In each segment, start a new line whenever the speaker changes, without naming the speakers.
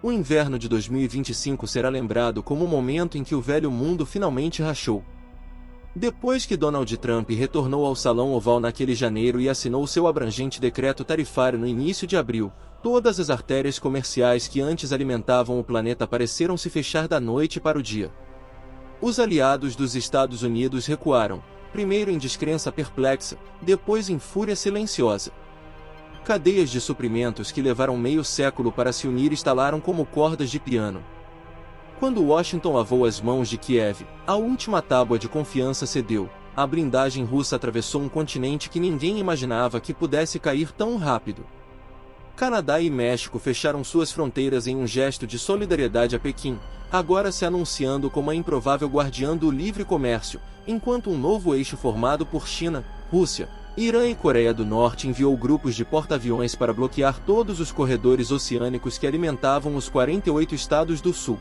O inverno de 2025 será lembrado como o momento em que o velho mundo finalmente rachou. Depois que Donald Trump retornou ao Salão Oval naquele janeiro e assinou seu abrangente decreto tarifário no início de abril, todas as artérias comerciais que antes alimentavam o planeta pareceram se fechar da noite para o dia. Os aliados dos Estados Unidos recuaram, primeiro em descrença perplexa, depois em fúria silenciosa. Cadeias de suprimentos que levaram meio século para se unir estalaram como cordas de piano. Quando Washington lavou as mãos de Kiev, a última tábua de confiança cedeu. A blindagem russa atravessou um continente que ninguém imaginava que pudesse cair tão rápido. Canadá e México fecharam suas fronteiras em um gesto de solidariedade a Pequim, agora se anunciando como a improvável guardiã do livre comércio, enquanto um novo eixo formado por China, Rússia, Irã e Coreia do Norte enviou grupos de porta-aviões para bloquear todos os corredores oceânicos que alimentavam os 48 estados do Sul.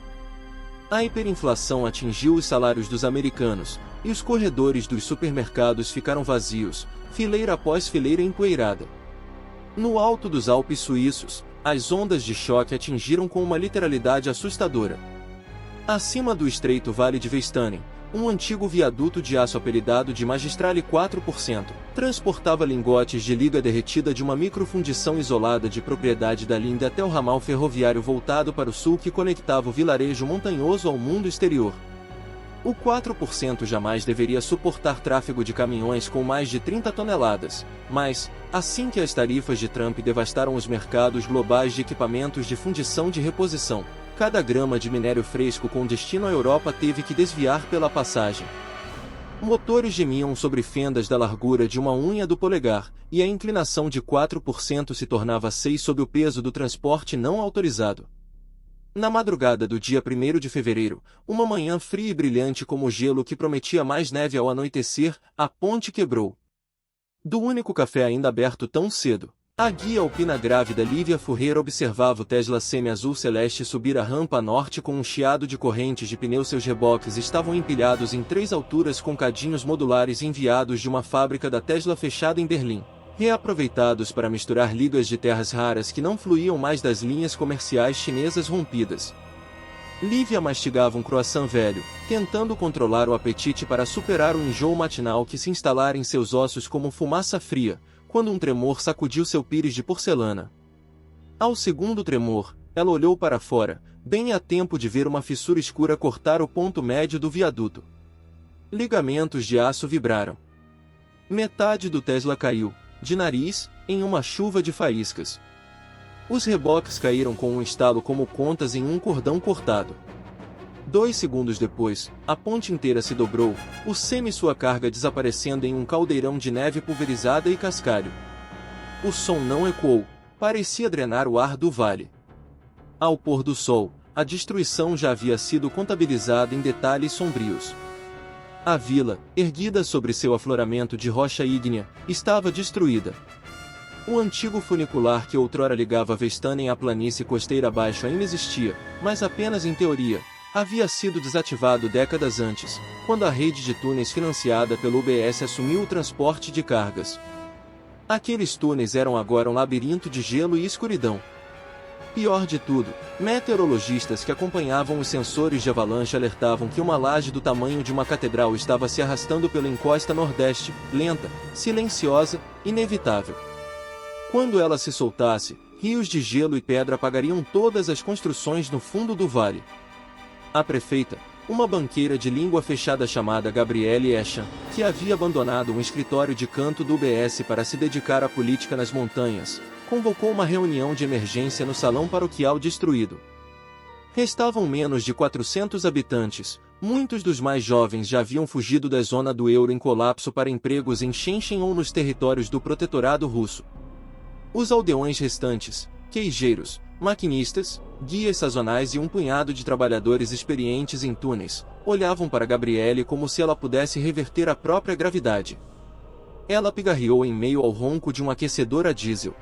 A hiperinflação atingiu os salários dos americanos, e os corredores dos supermercados ficaram vazios, fileira após fileira empoeirada. No alto dos Alpes suíços, as ondas de choque atingiram com uma literalidade assustadora. Acima do estreito Vale de Vestanen, um antigo viaduto de aço apelidado de Magistrale 4%, transportava lingotes de liga derretida de uma microfundição isolada de propriedade da Linde até o ramal ferroviário voltado para o sul que conectava o vilarejo montanhoso ao mundo exterior. O 4% jamais deveria suportar tráfego de caminhões com mais de 30 toneladas, mas, assim que as tarifas de Trump devastaram os mercados globais de equipamentos de fundição de reposição, cada grama de minério fresco com destino à Europa teve que desviar pela passagem. Motores gemiam sobre fendas da largura de uma unha do polegar, e a inclinação de 4% se tornava 6 sob o peso do transporte não autorizado. Na madrugada do dia 1º de fevereiro, uma manhã fria e brilhante como o gelo que prometia mais neve ao anoitecer, a ponte quebrou. Do único café ainda aberto tão cedo, a guia alpina grávida Lívia Ferreira observava o Tesla semi-azul celeste subir a rampa norte com um chiado de correntes de pneus. Seus reboques estavam empilhados em 3 alturas com cadinhos modulares enviados de uma fábrica da Tesla fechada em Berlim, reaproveitados para misturar ligas de terras raras que não fluíam mais das linhas comerciais chinesas rompidas. Lívia mastigava um croissant velho, tentando controlar o apetite para superar o enjoo matinal que se instalara em seus ossos como fumaça fria, quando um tremor sacudiu seu pires de porcelana. Ao segundo tremor, ela olhou para fora, bem a tempo de ver uma fissura escura cortar o ponto médio do viaduto. Ligamentos de aço vibraram. Metade do Tesla caiu, de nariz, em uma chuva de faíscas. Os reboques caíram com um estalo como contas em um cordão cortado. 2 segundos depois, a ponte inteira se dobrou, o semi sua carga desaparecendo em um caldeirão de neve pulverizada e cascalho. O som não ecoou, parecia drenar o ar do vale. Ao pôr do sol, a destruição já havia sido contabilizada em detalhes sombrios. A vila, erguida sobre seu afloramento de rocha ígnea, estava destruída. O antigo funicular que outrora ligava Vestanen à planície costeira abaixo ainda existia, mas apenas em teoria. Havia sido desativado décadas antes, quando a rede de túneis financiada pelo UBS assumiu o transporte de cargas. Aqueles túneis eram agora um labirinto de gelo e escuridão. Pior de tudo, meteorologistas que acompanhavam os sensores de avalanche alertavam que uma laje do tamanho de uma catedral estava se arrastando pela encosta nordeste, lenta, silenciosa, inevitável. Quando ela se soltasse, rios de gelo e pedra apagariam todas as construções no fundo do vale. A prefeita, uma banqueira de língua fechada chamada Gabrielle Echan, que havia abandonado um escritório de canto do UBS para se dedicar à política nas montanhas, convocou uma reunião de emergência no salão paroquial destruído. Restavam menos de 400 habitantes, muitos dos mais jovens já haviam fugido da zona do euro em colapso para empregos em Shenzhen ou nos territórios do protetorado russo. Os aldeões restantes, queijeiros, maquinistas, guias sazonais e um punhado de trabalhadores experientes em túneis, olhavam para Gabrielle como se ela pudesse reverter a própria gravidade. Ela pigarreou em meio ao ronco de um aquecedor a diesel.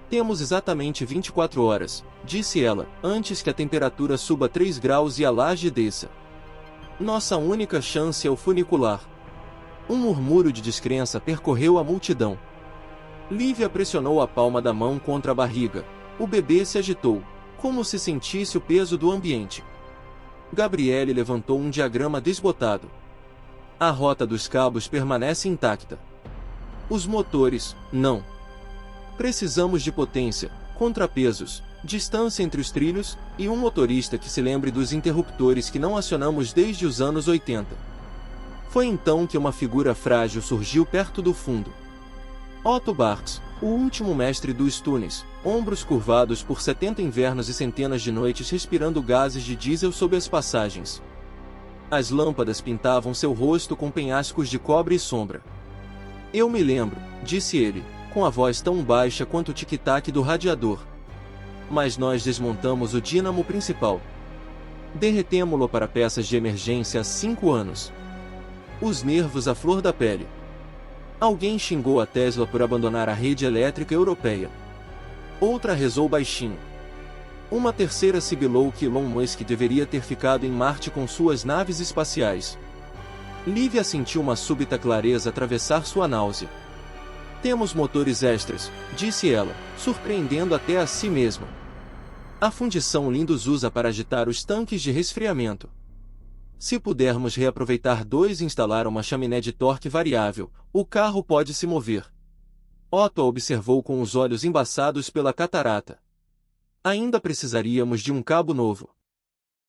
Temos exatamente 24 horas, disse ela, antes que a temperatura suba 3 graus e a laje desça. Nossa única chance é o funicular. Um murmúrio de descrença percorreu a multidão. Lívia pressionou a palma da mão contra a barriga. O bebê se agitou. como se sentisse o peso do ambiente. Gabriele levantou um diagrama desbotado. A rota dos cabos permanece intacta. Os motores, não. Precisamos de potência, contrapesos, distância entre os trilhos, e um motorista que se lembre dos interruptores que não acionamos desde os anos 80. Foi então que uma figura frágil surgiu perto do fundo. Otto Barks, o último mestre dos túneis, ombros curvados por 70 invernos e centenas de noites respirando gases de diesel sob as passagens. As lâmpadas pintavam seu rosto com penhascos de cobre e sombra. Eu me lembro, disse ele, com a voz tão baixa quanto o tic-tac do radiador. Mas nós desmontamos o dínamo principal. Derretemo-lo para peças de emergência há 5 anos. Os nervos à flor da pele. Alguém xingou a Tesla por abandonar a rede elétrica europeia. Outra rezou baixinho. Uma terceira sibilou que Elon Musk deveria ter ficado em Marte com suas naves espaciais. Lívia sentiu uma súbita clareza atravessar sua náusea. Temos motores extras, disse ela, surpreendendo até a si mesma. A fundição Lindus usa para agitar os tanques de resfriamento. Se pudermos reaproveitar dois e instalar uma chaminé de torque variável, o carro pode se mover. Otto observou com os olhos embaçados pela catarata. Ainda precisaríamos de um cabo novo.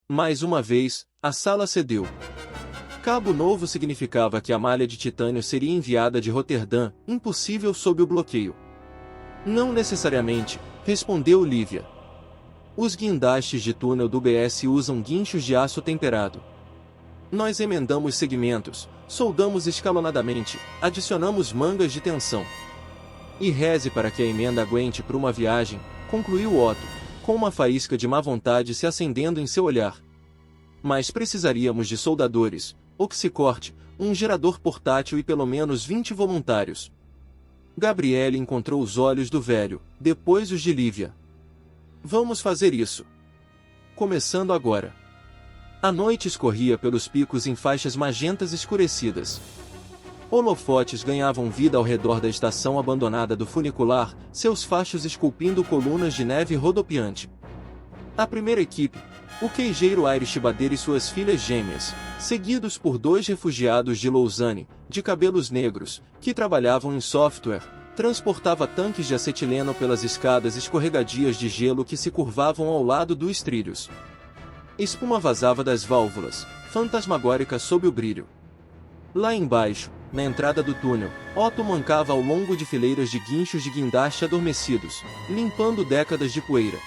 Mais uma vez, a sala cedeu. Cabo novo significava que a malha de titânio seria enviada de Roterdã, impossível sob o bloqueio. Não necessariamente, respondeu Lívia. Os guindastes de túnel do BS usam guinchos de aço temperado. Nós emendamos segmentos, soldamos escalonadamente, adicionamos mangas de tensão. E reze para que a emenda aguente por uma viagem, concluiu Otto, com uma faísca de má vontade se acendendo em seu olhar. Mas precisaríamos de soldadores, oxicorte, um gerador portátil e pelo menos 20 voluntários. Gabriele encontrou os olhos do velho, depois os de Lívia. Vamos fazer isso. Começando agora. A noite escorria pelos picos em faixas magentas escurecidas. Holofotes ganhavam vida ao redor da estação abandonada do funicular, seus fachos esculpindo colunas de neve rodopiante. A primeira equipe, o queijeiro Irish Bader e suas filhas gêmeas, seguidos por 2 refugiados de Lausanne, de cabelos negros, que trabalhavam em software, transportava tanques de acetileno pelas escadas escorregadias de gelo que se curvavam ao lado dos trilhos. Espuma vazava das válvulas, fantasmagórica sob o brilho. Lá embaixo, na entrada do túnel, Otto mancava ao longo de fileiras de guinchos de guindaste adormecidos, limpando décadas de poeira.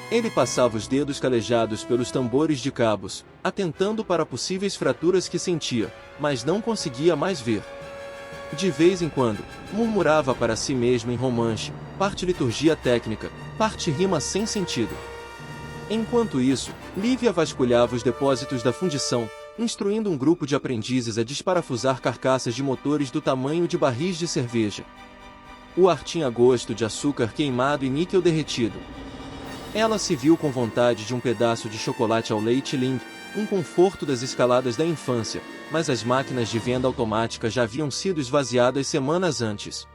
Ele passava os dedos calejados pelos tambores de cabos, atentando para possíveis fraturas que sentia, mas não conseguia mais ver. De vez em quando, murmurava para si mesmo em romanche, parte liturgia técnica, parte rima sem sentido. Enquanto isso, Lívia vasculhava os depósitos da fundição, instruindo um grupo de aprendizes a desparafusar carcaças de motores do tamanho de barris de cerveja. O ar tinha gosto de açúcar queimado e níquel derretido. Ela se viu com vontade de um pedaço de chocolate ao leite Ling, um conforto das escaladas da infância, mas as máquinas de venda automática já haviam sido esvaziadas semanas antes.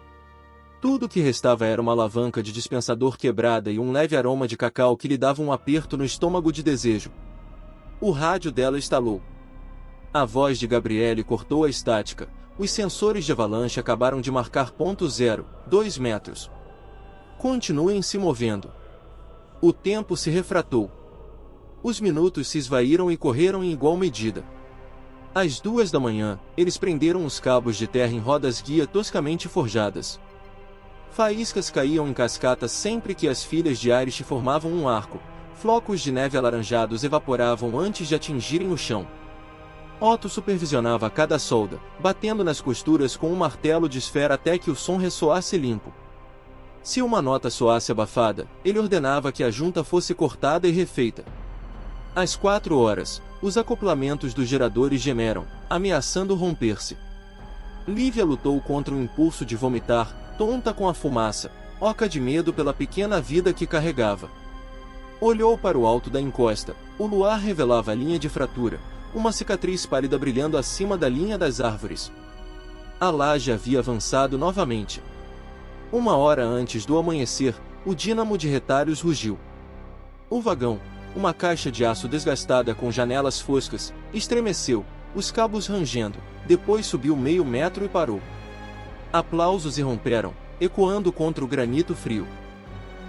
Tudo o que restava era uma alavanca de dispensador quebrada e um leve aroma de cacau que lhe dava um aperto no estômago de desejo. O rádio dela estalou. A voz de Gabriele cortou a estática. Os sensores de avalanche acabaram de marcar ponto 0, 2 metros. Continuem se movendo. O tempo se refratou. Os minutos se esvaíram e correram em igual medida. Às 2 da manhã, eles prenderam os cabos de terra em rodas guia toscamente forjadas. Faíscas caíam em cascata sempre que as filhas de Irish formavam um arco. Flocos de neve alaranjados evaporavam antes de atingirem o chão. Otto supervisionava cada solda, batendo nas costuras com um martelo de esfera até que o som ressoasse limpo. Se uma nota soasse abafada, ele ordenava que a junta fosse cortada e refeita. Às 4 horas, os acoplamentos dos geradores gemeram, ameaçando romper-se. Lívia lutou contra o impulso de vomitar, tonta com a fumaça, oca de medo pela pequena vida que carregava. Olhou para o alto da encosta, o luar revelava a linha de fratura, uma cicatriz pálida brilhando acima da linha das árvores. A laje havia avançado novamente. 1 hora antes do amanhecer, o dínamo de retalhos rugiu. O vagão, uma caixa de aço desgastada com janelas foscas, estremeceu, os cabos rangendo, depois subiu meio metro e parou. Aplausos irromperam, ecoando contra o granito frio.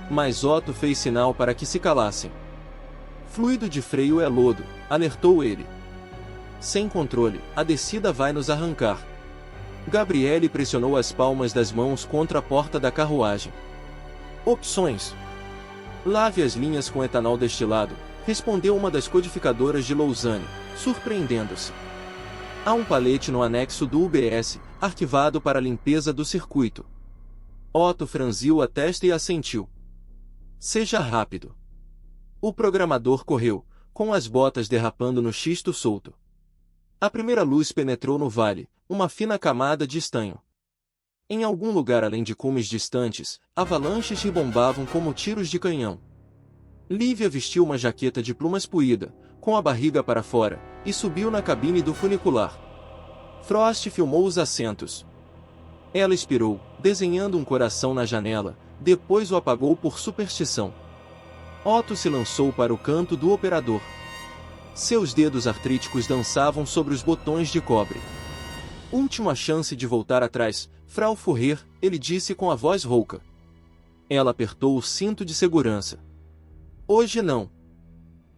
Mas Otto fez sinal para que se calassem. Fluido de freio é lodo, alertou ele. Sem controle, a descida vai nos arrancar. Gabriele pressionou as palmas das mãos contra a porta da carruagem. Opções. Lave as linhas com etanol destilado, respondeu uma das codificadoras de Lausanne, surpreendendo-se. Há um palete no anexo do UBS, arquivado para a limpeza do circuito. Otto franziu a testa e assentiu. Seja rápido. O programador correu, com as botas derrapando no xisto solto. A primeira luz penetrou no vale, uma fina camada de estanho. Em algum lugar além de cumes distantes, avalanches ribombavam como tiros de canhão. Lívia vestiu uma jaqueta de plumas puída, com a barriga para fora, e subiu na cabine do funicular. Frost filmou os assentos. Ela expirou, desenhando um coração na janela, depois o apagou por superstição. Otto se lançou para o canto do operador. Seus dedos artríticos dançavam sobre os botões de cobre. Última chance de voltar atrás, Frau Furrier, ele disse com a voz rouca. Ela apertou o cinto de segurança. Hoje não.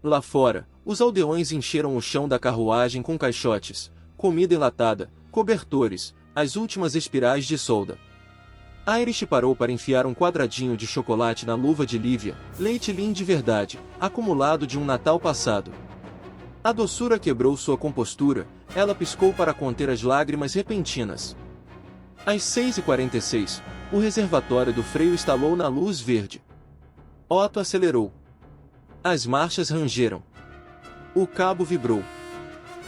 Lá fora, os aldeões encheram o chão da carruagem com caixotes, comida enlatada, cobertores, as últimas espirais de solda. Irish parou para enfiar um quadradinho de chocolate na luva de Lívia, leite Lean de verdade, acumulado de um Natal passado. A doçura quebrou sua compostura, ela piscou para conter as lágrimas repentinas. Às 6h46, o reservatório do freio estalou na luz verde. Otto acelerou. As marchas rangeram. O cabo vibrou.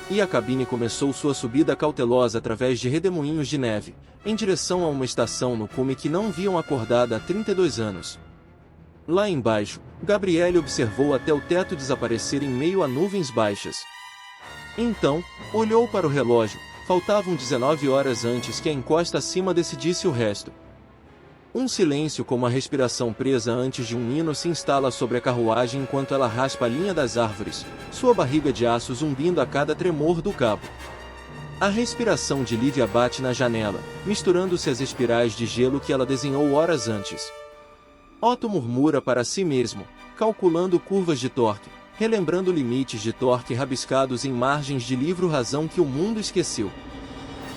E a cabine começou sua subida cautelosa através de redemoinhos de neve, em direção a uma estação no cume que não viam acordada há 32 anos. Lá embaixo, Gabriele observou até o teto desaparecer em meio a nuvens baixas. Então, olhou para o relógio, faltavam 19 horas antes que a encosta acima decidisse o resto. Um silêncio como a respiração presa antes de um hino se instala sobre a carruagem enquanto ela raspa a linha das árvores, sua barriga de aço zumbindo a cada tremor do cabo. A respiração de Lívia bate na janela, misturando-se às espirais de gelo que ela desenhou horas antes. Otto murmura para si mesmo, calculando curvas de torque, relembrando limites de torque rabiscados em margens de livro-razão que o mundo esqueceu.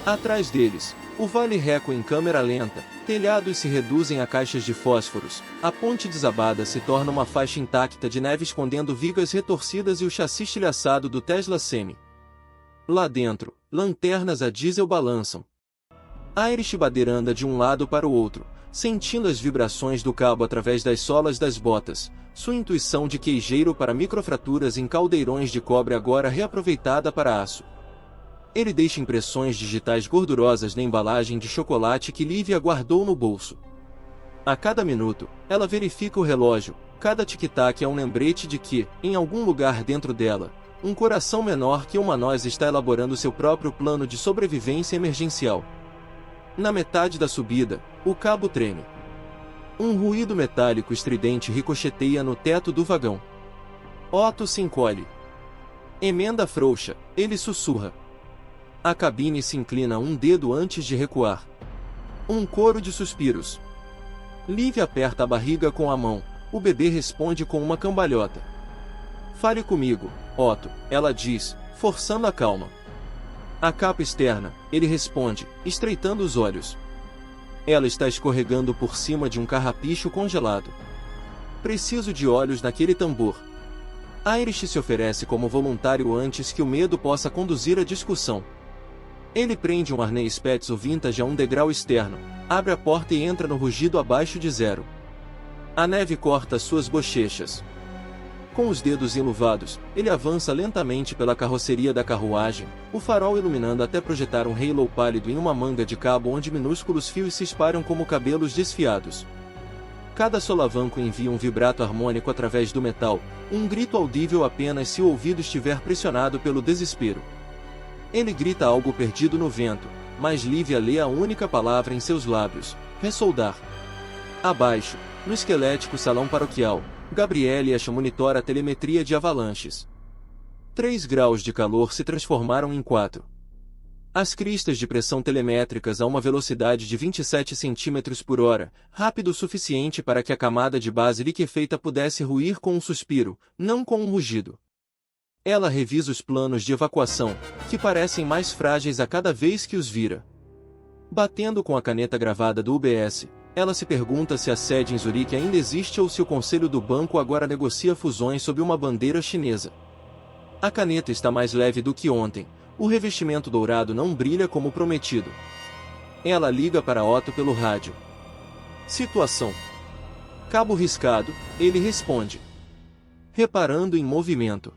Atrás deles, o vale reco em câmera lenta, telhados se reduzem a caixas de fósforos, a ponte desabada se torna uma faixa intacta de neve escondendo vigas retorcidas e o chassi estilhaçado do Tesla Semi. Lá dentro, lanternas a diesel balançam. Irish Bader anda de um lado para o outro, sentindo as vibrações do cabo através das solas das botas, sua intuição de queijeiro para microfraturas em caldeirões de cobre agora reaproveitada para aço. Ele deixa impressões digitais gordurosas na embalagem de chocolate que Lívia guardou no bolso. A cada minuto, ela verifica o relógio, cada tic-tac é um lembrete de que, em algum lugar dentro dela, um coração menor que uma nós está elaborando seu próprio plano de sobrevivência emergencial. Na metade da subida, o cabo treme. Um ruído metálico estridente ricocheteia no teto do vagão. Otto se encolhe. Emenda frouxa, ele sussurra. A cabine se inclina um dedo antes de recuar. Um coro de suspiros. Lívia aperta a barriga com a mão, o bebê responde com uma cambalhota. Fale comigo, Otto, ela diz, forçando a calma. A capa externa, ele responde, estreitando os olhos. Ela está escorregando por cima de um carrapicho congelado. Preciso de olhos naquele tambor. Irish se oferece como voluntário antes que o medo possa conduzir a discussão. Ele prende um arnês Petzl vintage a um degrau externo, abre a porta e entra no rugido abaixo de zero. A neve corta suas bochechas. Com os dedos enluvados, ele avança lentamente pela carroceria da carruagem, o farol iluminando até projetar um halo pálido em uma manga de cabo onde minúsculos fios se espalham como cabelos desfiados. Cada solavanco envia um vibrato harmônico através do metal, um grito audível apenas se o ouvido estiver pressionado pelo desespero. Ele grita algo perdido no vento, mas Lívia lê a única palavra em seus lábios: ressoldar. Abaixo, no esquelético salão paroquial, Gabriele Asha monitora a telemetria de avalanches. 3 graus de calor se transformaram em 4. As cristas de pressão telemétricas a uma velocidade de 27 cm por hora, rápido o suficiente para que a camada de base liquefeita pudesse ruir com um suspiro, não com um rugido. Ela revisa os planos de evacuação, que parecem mais frágeis a cada vez que os vira. Batendo com a caneta gravada do UBS, ela se pergunta se a sede em Zurique ainda existe ou se o conselho do banco agora negocia fusões sob uma bandeira chinesa. A caneta está mais leve do que ontem, o revestimento dourado não brilha como prometido. Ela liga para Otto pelo rádio. Situação. Cabo riscado, ele responde. Reparando em movimento.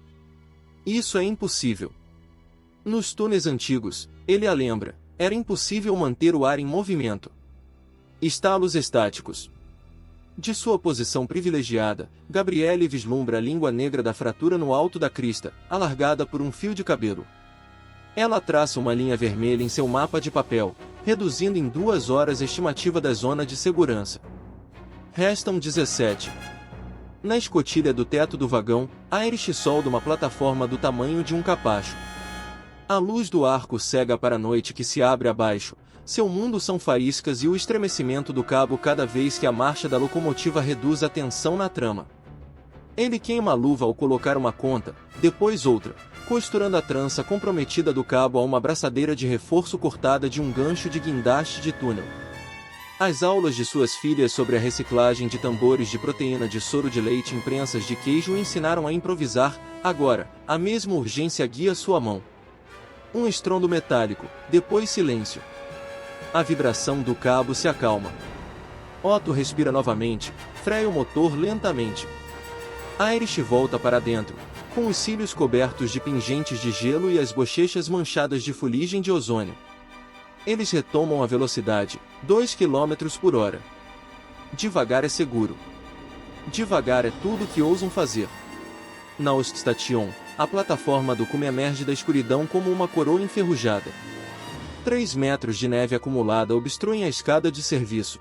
Isso é impossível. Nos túneis antigos, ele a lembra, era impossível manter o ar em movimento. Estalos estáticos. De sua posição privilegiada, Gabriele vislumbra a língua negra da fratura no alto da crista, alargada por um fio de cabelo. Ela traça uma linha vermelha em seu mapa de papel, reduzindo em 2 horas a estimativa da zona de segurança. Restam 17. Na escotilha do teto do vagão, há eriçol de uma plataforma do tamanho de um capacho. A luz do arco cega para a noite que se abre abaixo. Seu mundo são faíscas e o estremecimento do cabo cada vez que a marcha da locomotiva reduz a tensão na trama. Ele queima a luva ao colocar uma conta, depois outra, costurando a trança comprometida do cabo a uma braçadeira de reforço cortada de um gancho de guindaste de túnel. As aulas de suas filhas sobre a reciclagem de tambores de proteína de soro de leite em prensas de queijo o ensinaram a improvisar. Agora, a mesma urgência guia sua mão. Um estrondo metálico, depois silêncio. A vibração do cabo se acalma. Otto respira novamente, freia o motor lentamente. A Erich volta para dentro, com os cílios cobertos de pingentes de gelo e as bochechas manchadas de fuligem de ozônio. Eles retomam a velocidade, 2 km por hora. Devagar é seguro. Devagar é tudo que ousam fazer. Na Oststation, a plataforma do cume emerge da escuridão como uma coroa enferrujada. 3 metros de neve acumulada obstruem a escada de serviço.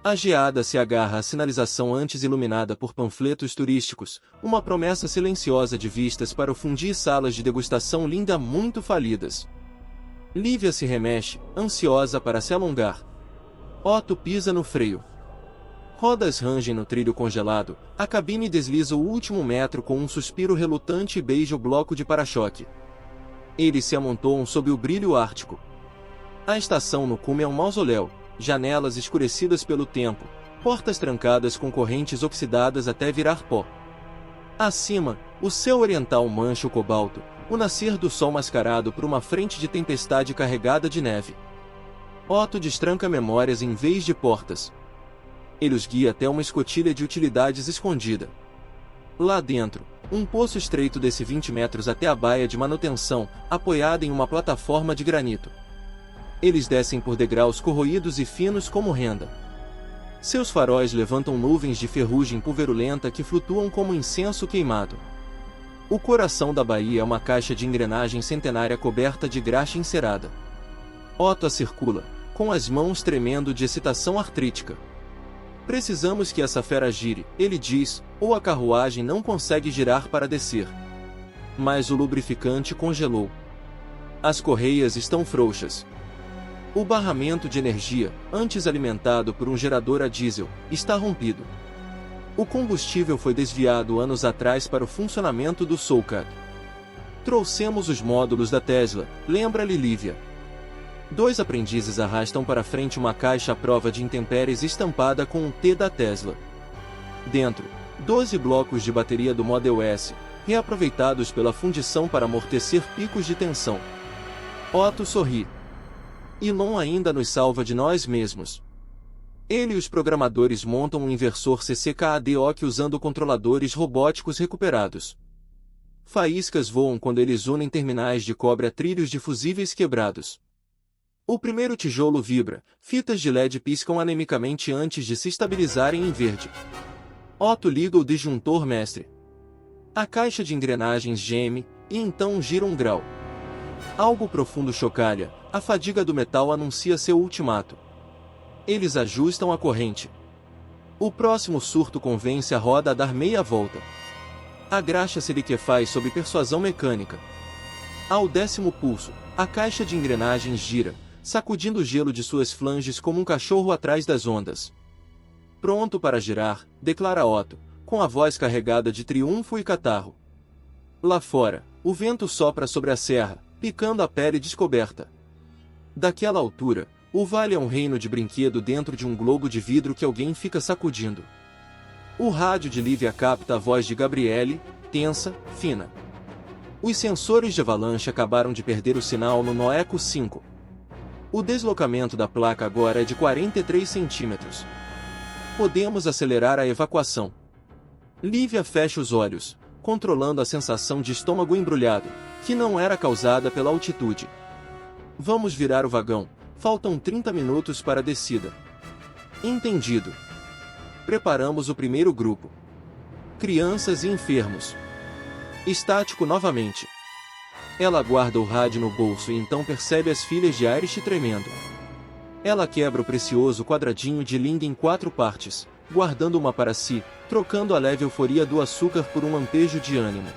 A geada se agarra à sinalização antes iluminada por panfletos turísticos, uma promessa silenciosa de vistas para o fundi e salas de degustação linda muito falidas. Lívia se remexe, ansiosa para se alongar. Otto pisa no freio. Rodas rangem no trilho congelado, a cabine desliza o último metro com um suspiro relutante e beija o bloco de para-choque. Eles se amontoam sob o brilho ártico. A estação no cume é um mausoléu, janelas escurecidas pelo tempo, portas trancadas com correntes oxidadas até virar pó. Acima, o céu oriental mancha o cobalto, o nascer do sol mascarado por uma frente de tempestade carregada de neve. Otto destranca memórias em vez de portas. Ele os guia até uma escotilha de utilidades escondida. Lá dentro, um poço estreito desce 20 metros até a baia de manutenção, apoiada em uma plataforma de granito. Eles descem por degraus corroídos e finos como renda. Seus faróis levantam nuvens de ferrugem pulverulenta que flutuam como incenso queimado. O coração da baía é uma caixa de engrenagem centenária coberta de graxa encerada. Otto a circula, com as mãos tremendo de excitação artrítica. Precisamos que essa fera gire, ele diz, ou a carruagem não consegue girar para descer. Mas o lubrificante congelou. As correias estão frouxas. O barramento de energia, antes alimentado por um gerador a diesel, está rompido. O combustível foi desviado anos atrás para o funcionamento do Soulcat. Trouxemos os módulos da Tesla, lembra-lhe Lívia. 2 aprendizes arrastam para frente uma caixa à prova de intempéries estampada com um T da Tesla. Dentro, 12 blocos de bateria do Model S, reaproveitados pela fundição para amortecer picos de tensão. Otto sorri. Elon ainda nos salva de nós mesmos. Ele e os programadores montam um inversor CCKADOC usando controladores robóticos recuperados. Faíscas voam quando eles unem terminais de cobre a trilhos de fusíveis quebrados. O primeiro tijolo vibra, fitas de LED piscam anemicamente antes de se estabilizarem em verde. Otto liga o disjuntor mestre. A caixa de engrenagens geme, e então gira um grau. Algo profundo chocalha, a fadiga do metal anuncia seu ultimato. Eles ajustam a corrente. O próximo surto convence a roda a dar meia volta. A graxa se liquefaz sob persuasão mecânica. Ao 10º pulso, a caixa de engrenagens gira, sacudindo o gelo de suas flanges como um cachorro atrás das ondas. Pronto para girar, declara Otto, com a voz carregada de triunfo e catarro. Lá fora, o vento sopra sobre a serra, picando a pele descoberta. Daquela altura, o vale é um reino de brinquedo dentro de um globo de vidro que alguém fica sacudindo. O rádio de Lívia capta a voz de Gabriele, tensa, fina. Os sensores de avalanche acabaram de perder o sinal no Noeco 5. O deslocamento da placa agora é de 43 centímetros. Podemos acelerar a evacuação. Lívia fecha os olhos, controlando a sensação de estômago embrulhado, que não era causada pela altitude. Vamos virar o vagão, faltam 30 minutos para a descida. Entendido. Preparamos o primeiro grupo. Crianças e enfermos. Estático novamente. Ela guarda o rádio no bolso e então percebe as filhas de Irish tremendo. Ela quebra o precioso quadradinho de linga em 4 partes, guardando uma para si, trocando a leve euforia do açúcar por um lampejo de ânimo.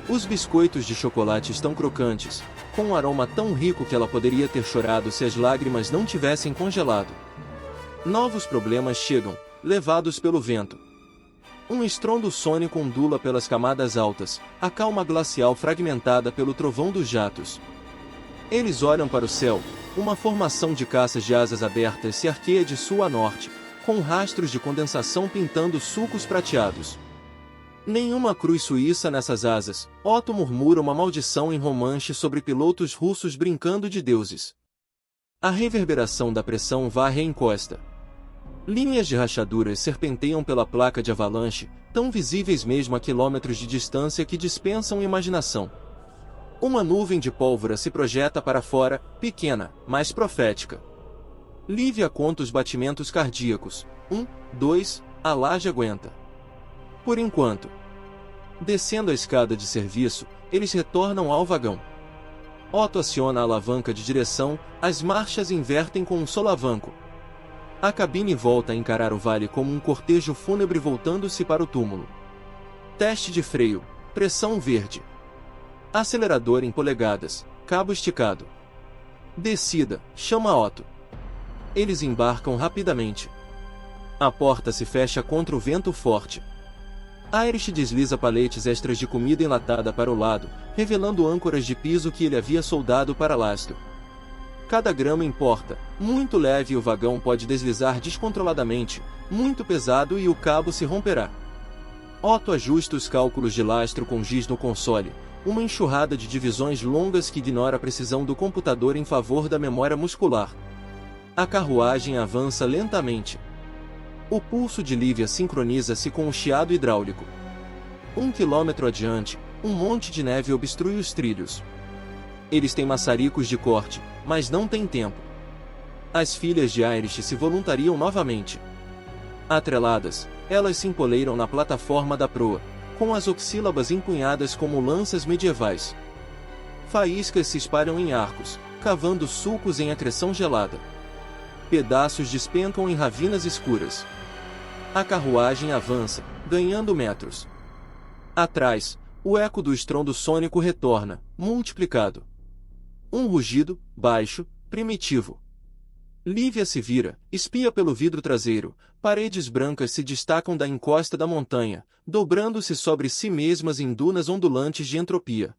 Os biscoitos de chocolate estão crocantes, com um aroma tão rico que ela poderia ter chorado se as lágrimas não tivessem congelado. Novos problemas chegam, levados pelo vento. Um estrondo sônico ondula pelas camadas altas, a calma glacial fragmentada pelo trovão dos jatos. Eles olham para o céu, uma formação de caças de asas abertas se arqueia de sul a norte, com rastros de condensação pintando sulcos prateados. Nenhuma cruz suíça nessas asas, Otto murmura uma maldição em romanche sobre pilotos russos brincando de deuses. A reverberação da pressão varre a encosta. Linhas de rachaduras serpenteiam pela placa de avalanche, tão visíveis mesmo a quilômetros de distância que dispensam imaginação. Uma nuvem de pólvora se projeta para fora, pequena, mas profética. Lívia conta os batimentos cardíacos. 1, 2, a laje aguenta. Por enquanto. Descendo a escada de serviço, eles retornam ao vagão. Otto aciona a alavanca de direção, as marchas invertem com um solavanco. A cabine volta a encarar o vale como um cortejo fúnebre voltando-se para o túmulo. Teste de freio, pressão verde. Acelerador em polegadas, cabo esticado. Descida, chama Otto. Eles embarcam rapidamente. A porta se fecha contra o vento forte. Irish desliza paletes extras de comida enlatada para o lado, revelando âncoras de piso que ele havia soldado para lastro. Cada grama importa, muito leve e o vagão pode deslizar descontroladamente, muito pesado e o cabo se romperá. Otto ajusta os cálculos de lastro com giz no console, uma enxurrada de divisões longas que ignora a precisão do computador em favor da memória muscular. A carruagem avança lentamente. O pulso de Lívia sincroniza-se com o chiado hidráulico. 1 quilômetro adiante, um monte de neve obstrui os trilhos. Eles têm maçaricos de corte, mas não têm tempo. As filhas de Irish se voluntariam novamente. Atreladas, elas se empoleiram na plataforma da proa, com as oxílabas empunhadas como lanças medievais. Faíscas se espalham em arcos, cavando sulcos em acreção gelada. Pedaços despencam em ravinas escuras. A carruagem avança, ganhando metros. Atrás, o eco do estrondo sônico retorna, multiplicado. Um rugido, baixo, primitivo. Lívia se vira, espia pelo vidro traseiro, paredes brancas se destacam da encosta da montanha, dobrando-se sobre si mesmas em dunas ondulantes de entropia.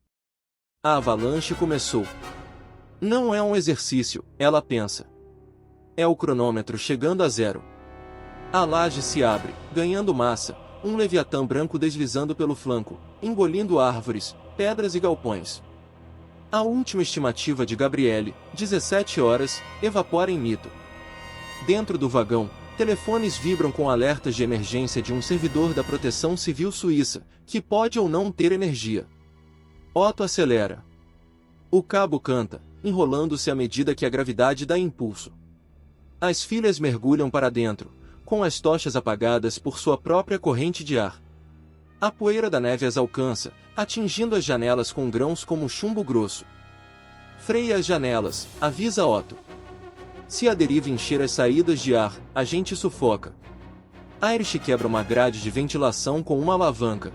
A avalanche começou. Não é um exercício, ela pensa. É o cronômetro chegando a zero. A laje se abre, ganhando massa, um leviatã branco deslizando pelo flanco, engolindo árvores, pedras e galpões. A última estimativa de Gabriele, 17 horas, evapora em mito. Dentro do vagão, telefones vibram com alertas de emergência de um servidor da Proteção Civil Suíça, que pode ou não ter energia. Otto acelera. O cabo canta, enrolando-se à medida que a gravidade dá impulso. As filhas mergulham para dentro, com as tochas apagadas por sua própria corrente de ar. A poeira da neve as alcança, atingindo as janelas com grãos como chumbo grosso. Freia as janelas, avisa Otto. Se a deriva encher as saídas de ar, a gente sufoca. Irish quebra uma grade de ventilação com uma alavanca.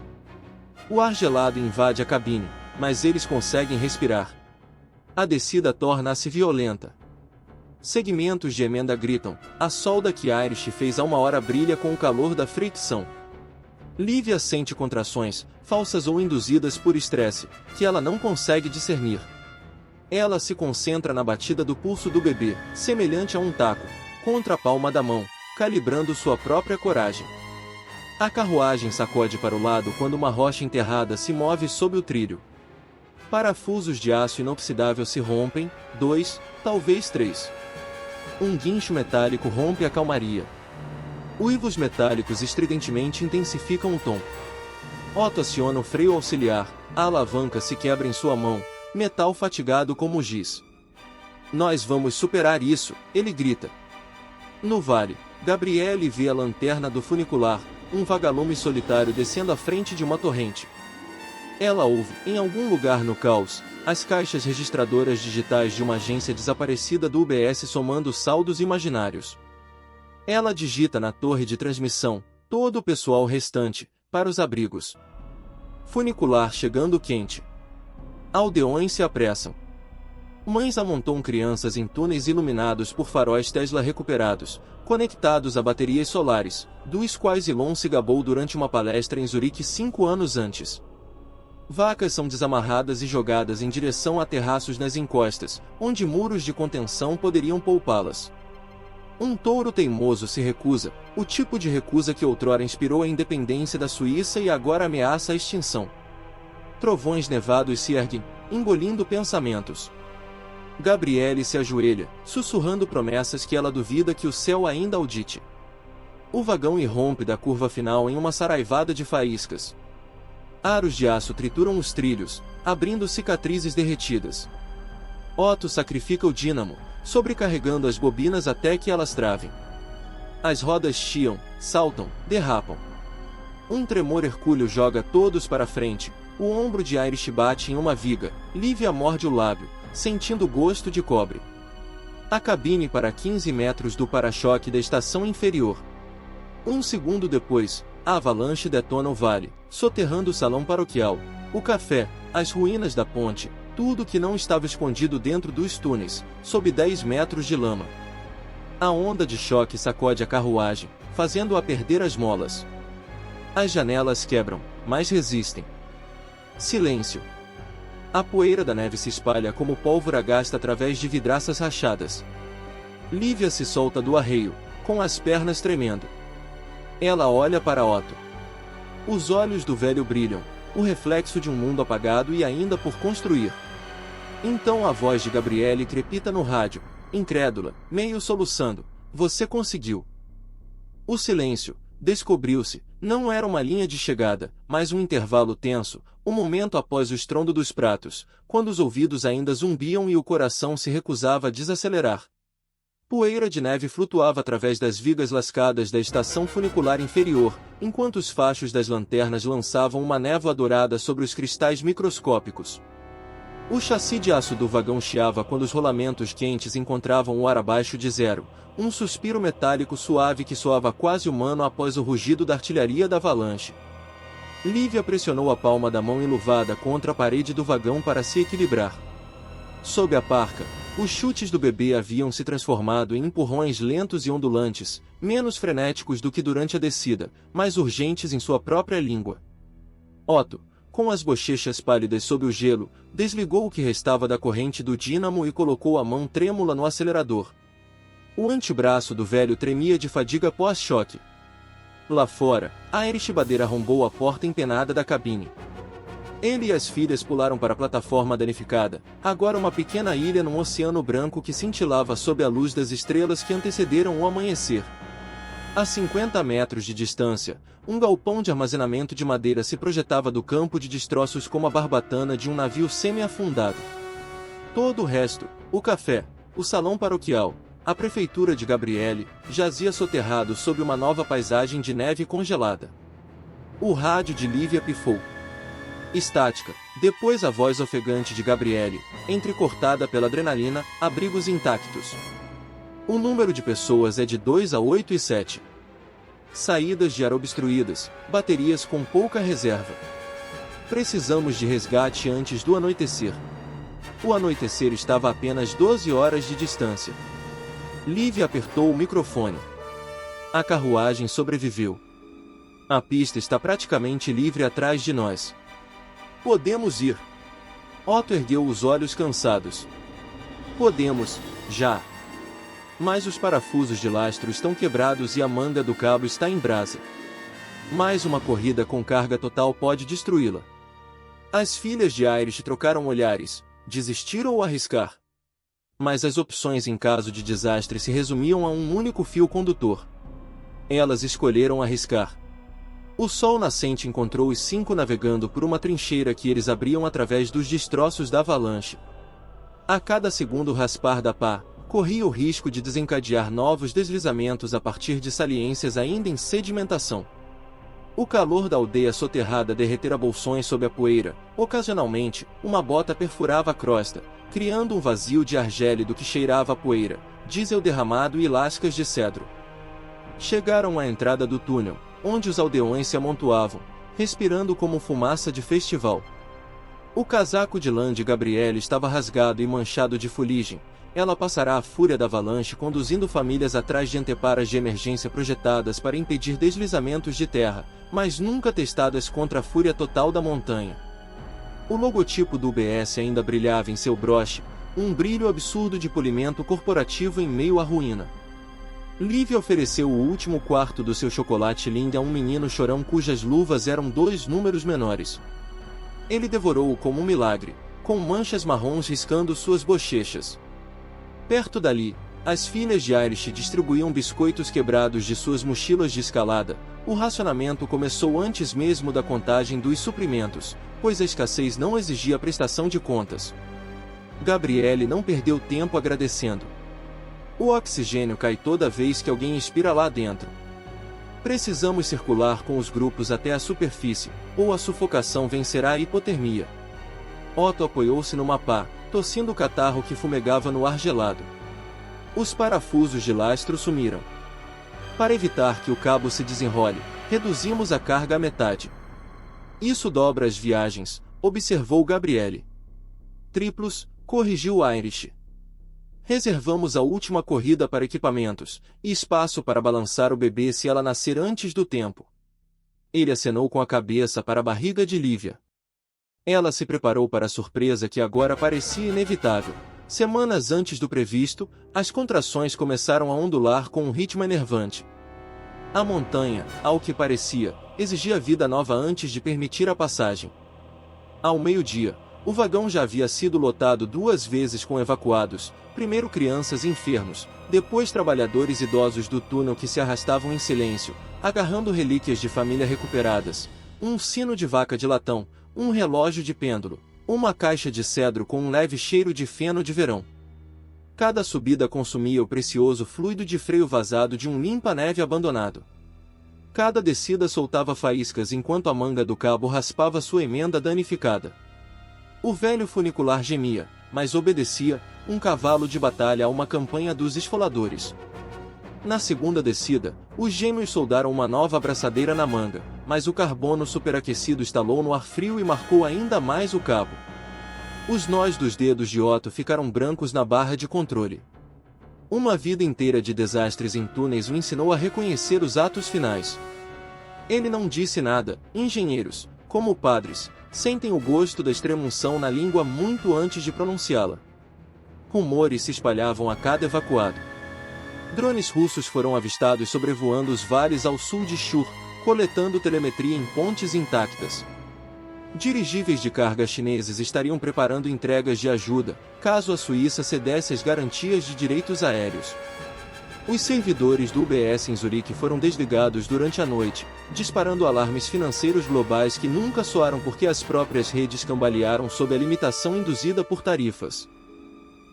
O ar gelado invade a cabine, mas eles conseguem respirar. A descida torna-se violenta. Segmentos de emenda gritam, a solda que Irish fez há uma hora brilha com o calor da fricção. Lívia sente contrações, falsas ou induzidas por estresse, que ela não consegue discernir. Ela se concentra na batida do pulso do bebê, semelhante a um taco, contra a palma da mão, calibrando sua própria coragem. A carruagem sacode para o lado quando uma rocha enterrada se move sob o trilho. Parafusos de aço inoxidável se rompem, 2, talvez 3. Um guincho metálico rompe a calmaria. Uivos metálicos estridentemente intensificam o tom. Otto aciona o freio auxiliar, a alavanca se quebra em sua mão, metal fatigado como giz. Nós vamos superar isso, ele grita. No vale, Gabriele vê a lanterna do funicular, um vagalume solitário descendo à frente de uma torrente. Ela ouve, em algum lugar no caos, as caixas registradoras digitais de uma agência desaparecida do UBS somando saldos imaginários. Ela digita na torre de transmissão, todo o pessoal restante, para os abrigos. Funicular chegando quente. Aldeões se apressam. Mães amontoam crianças em túneis iluminados por faróis Tesla recuperados, conectados a baterias solares, dos quais Elon se gabou durante uma palestra em Zurique 5 anos antes. Vacas são desamarradas e jogadas em direção a terraços nas encostas, onde muros de contenção poderiam poupá-las. Um touro teimoso se recusa, o tipo de recusa que outrora inspirou a independência da Suíça e agora ameaça a extinção. Trovões nevados se erguem, engolindo pensamentos. Gabriele se ajoelha, sussurrando promessas que ela duvida que o céu ainda audite. O vagão irrompe da curva final em uma saraivada de faíscas. Aros de aço trituram os trilhos, abrindo cicatrizes derretidas. Otto sacrifica o dínamo, sobrecarregando as bobinas até que elas travem. As rodas chiam, saltam, derrapam. Um tremor hercúleo joga todos para frente, o ombro de Irish bate em uma viga, Lívia morde o lábio, sentindo gosto de cobre. A cabine para 15 metros do para-choque da estação inferior. Um segundo depois, a avalanche detona o vale, soterrando o salão paroquial, o café, as ruínas da ponte, tudo que não estava escondido dentro dos túneis, sob 10 metros de lama. A onda de choque sacode a carruagem, fazendo-a perder as molas. As janelas quebram, mas resistem. Silêncio. A poeira da neve se espalha como pólvora gasta através de vidraças rachadas. Lívia se solta do arreio, com as pernas tremendo. Ela olha para Otto. Os olhos do velho brilham, o reflexo de um mundo apagado e ainda por construir. Então a voz de Gabriele crepita no rádio, incrédula, meio soluçando. Você conseguiu. O silêncio, descobriu-se, não era uma linha de chegada, mas um intervalo tenso, um momento após o estrondo dos pratos, quando os ouvidos ainda zumbiam e o coração se recusava a desacelerar. Poeira de neve flutuava através das vigas lascadas da estação funicular inferior, enquanto os fachos das lanternas lançavam uma névoa dourada sobre os cristais microscópicos. O chassi de aço do vagão chiava quando os rolamentos quentes encontravam o ar abaixo de zero, um suspiro metálico suave que soava quase humano após o rugido da artilharia da avalanche. Lívia pressionou a palma da mão enluvada contra a parede do vagão para se equilibrar. Sob a parca, os chutes do bebê haviam se transformado em empurrões lentos e ondulantes, menos frenéticos do que durante a descida, mas urgentes em sua própria língua. Otto, com as bochechas pálidas sob o gelo, desligou o que restava da corrente do dínamo e colocou a mão trêmula no acelerador. O antebraço do velho tremia de fadiga pós-choque. Lá fora, Irish Bader arrombou a porta empenada da cabine. Ele e as filhas pularam para a plataforma danificada, agora uma pequena ilha num oceano branco que cintilava sob a luz das estrelas que antecederam o amanhecer. A 50 metros de distância, um galpão de armazenamento de madeira se projetava do campo de destroços como a barbatana de um navio semi-afundado. Todo o resto, o café, o salão paroquial, a prefeitura de Gabriele, jazia soterrado sob uma nova paisagem de neve congelada. O rádio de Lívia pifou. Estática, depois a voz ofegante de Gabriele, entrecortada pela adrenalina, abrigos intactos. O número de pessoas é de 2 a 8 e 7. saídas de ar obstruídas, baterias com pouca reserva. Precisamos de resgate antes do anoitecer. O anoitecer estava a apenas 12 horas de distância. Liv apertou o microfone. A carruagem sobreviveu. A pista está praticamente livre atrás de nós. Podemos ir. Otto ergueu os olhos cansados. Podemos, já. Mas os parafusos de lastro estão quebrados e a manga do cabo está em brasa. Mais uma corrida com carga total pode destruí-la. As filhas de Irish trocaram olhares, desistir ou arriscar. Mas as opções em caso de desastre se resumiam a um único fio condutor. Elas escolheram arriscar. O sol nascente encontrou os 5 navegando por uma trincheira que eles abriam através dos destroços da avalanche. A cada segundo raspar da pá, corria o risco de desencadear novos deslizamentos a partir de saliências ainda em sedimentação. O calor da aldeia soterrada derretera bolsões sob a poeira. Ocasionalmente, uma bota perfurava a crosta, criando um vazio de ar gélido que cheirava a poeira, diesel derramado e lascas de cedro. Chegaram à entrada do túnel, onde os aldeões se amontoavam, respirando como fumaça de festival. O casaco de lã de Gabrielle estava rasgado e manchado de fuligem. Ela passará a fúria da avalanche conduzindo famílias atrás de anteparas de emergência projetadas para impedir deslizamentos de terra, mas nunca testadas contra a fúria total da montanha. O logotipo do UBS ainda brilhava em seu broche, um brilho absurdo de polimento corporativo em meio à ruína. Liv ofereceu o último quarto do seu chocolate Lindt a um menino chorão cujas luvas eram 2 números menores. Ele devorou-o como um milagre, com manchas marrons riscando suas bochechas. Perto dali, as filhas de Irish distribuíam biscoitos quebrados de suas mochilas de escalada. O racionamento começou antes mesmo da contagem dos suprimentos, pois a escassez não exigia prestação de contas. Gabrielle não perdeu tempo agradecendo. O oxigênio cai toda vez que alguém expira lá dentro. Precisamos circular com os grupos até a superfície, ou a sufocação vencerá a hipotermia. Otto apoiou-se numa pá, tossindo o catarro que fumegava no ar gelado. Os parafusos de lastro sumiram. Para evitar que o cabo se desenrole, reduzimos a carga à metade. Isso dobra as viagens, observou Gabrielle. Triplos, corrigiu Irish. Reservamos a última corrida para equipamentos, e espaço para balançar o bebê se ela nascer antes do tempo. Ele acenou com a cabeça para a barriga de Lívia. Ela se preparou para a surpresa que agora parecia inevitável. Semanas antes do previsto, as contrações começaram a ondular com um ritmo enervante. A montanha, ao que parecia, exigia vida nova antes de permitir a passagem. Ao meio-dia, o vagão já havia sido lotado 2 vezes com evacuados, primeiro crianças e enfermos, depois trabalhadores idosos do túnel que se arrastavam em silêncio, agarrando relíquias de família recuperadas, um sino de vaca de latão, um relógio de pêndulo, uma caixa de cedro com um leve cheiro de feno de verão. Cada subida consumia o precioso fluido de freio vazado de um limpa-neve abandonado. Cada descida soltava faíscas enquanto a manga do cabo raspava sua emenda danificada. O velho funicular gemia, mas obedecia, um cavalo de batalha a uma campanha dos esfoladores. Na segunda descida, os gêmeos soldaram uma nova abraçadeira na manga, mas o carbono superaquecido estalou no ar frio e marcou ainda mais o cabo. Os nós dos dedos de Otto ficaram brancos na barra de controle. Uma vida inteira de desastres em túneis o ensinou a reconhecer os atos finais. Ele não disse nada. Engenheiros, como padres, sentem o gosto da extrema-unção na língua muito antes de pronunciá-la. Rumores se espalhavam a cada evacuado. Drones russos foram avistados sobrevoando os vales ao sul de Shur, coletando telemetria em pontes intactas. Dirigíveis de carga chineses estariam preparando entregas de ajuda, caso a Suíça cedesse as garantias de direitos aéreos. Os servidores do UBS em Zurique foram desligados durante a noite, disparando alarmes financeiros globais que nunca soaram porque as próprias redes cambalearam sob a limitação induzida por tarifas.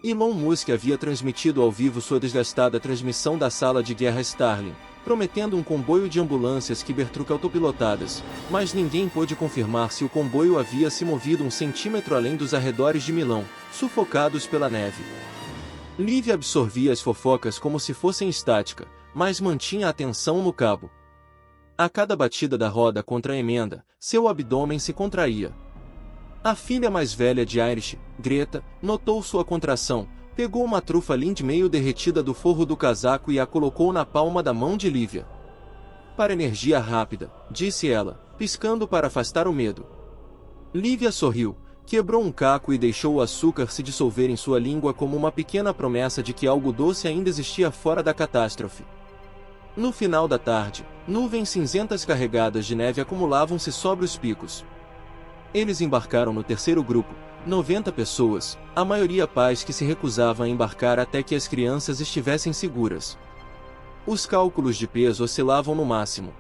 Elon Musk havia transmitido ao vivo sua desgastada transmissão da sala de guerra Starlink, prometendo um comboio de ambulâncias Cybertruck autopilotadas, mas ninguém pôde confirmar se o comboio havia se movido 1 centímetro além dos arredores de Milão, sufocados pela neve. Liv absorvia as fofocas como se fossem estática, mas mantinha a atenção no cabo. A cada batida da roda contra a emenda, seu abdômen se contraía. A filha mais velha de Irish, Greta, notou sua contração, pegou uma trufa Lindt meio derretida do forro do casaco e a colocou na palma da mão de Lívia. Para energia rápida, disse ela, piscando para afastar o medo. Lívia sorriu, quebrou um caco e deixou o açúcar se dissolver em sua língua como uma pequena promessa de que algo doce ainda existia fora da catástrofe. No final da tarde, nuvens cinzentas carregadas de neve acumulavam-se sobre os picos. Eles embarcaram no terceiro grupo, 90 pessoas, a maioria pais que se recusavam a embarcar até que as crianças estivessem seguras. Os cálculos de peso oscilavam no máximo.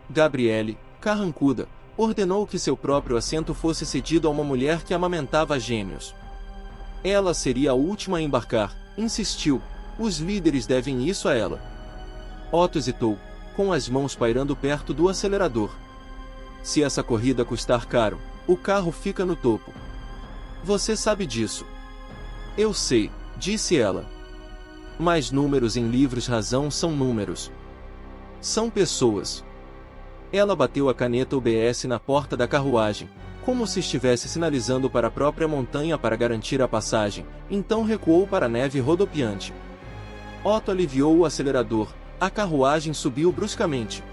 Gabriele, carrancuda, ordenou que seu próprio assento fosse cedido a uma mulher que amamentava gêmeos. Ela seria a última a embarcar, insistiu, os líderes devem isso a ela. Otto hesitou, com as mãos pairando perto do acelerador. Se essa corrida custar caro, o carro fica no topo. Você sabe disso. Eu sei, disse ela. Mas números em livros razão são números. São pessoas. Ela bateu a caneta UBS na porta da carruagem, como se estivesse sinalizando para a própria montanha para garantir a passagem, então recuou para a neve rodopiante. Otto aliviou o acelerador, a carruagem subiu bruscamente.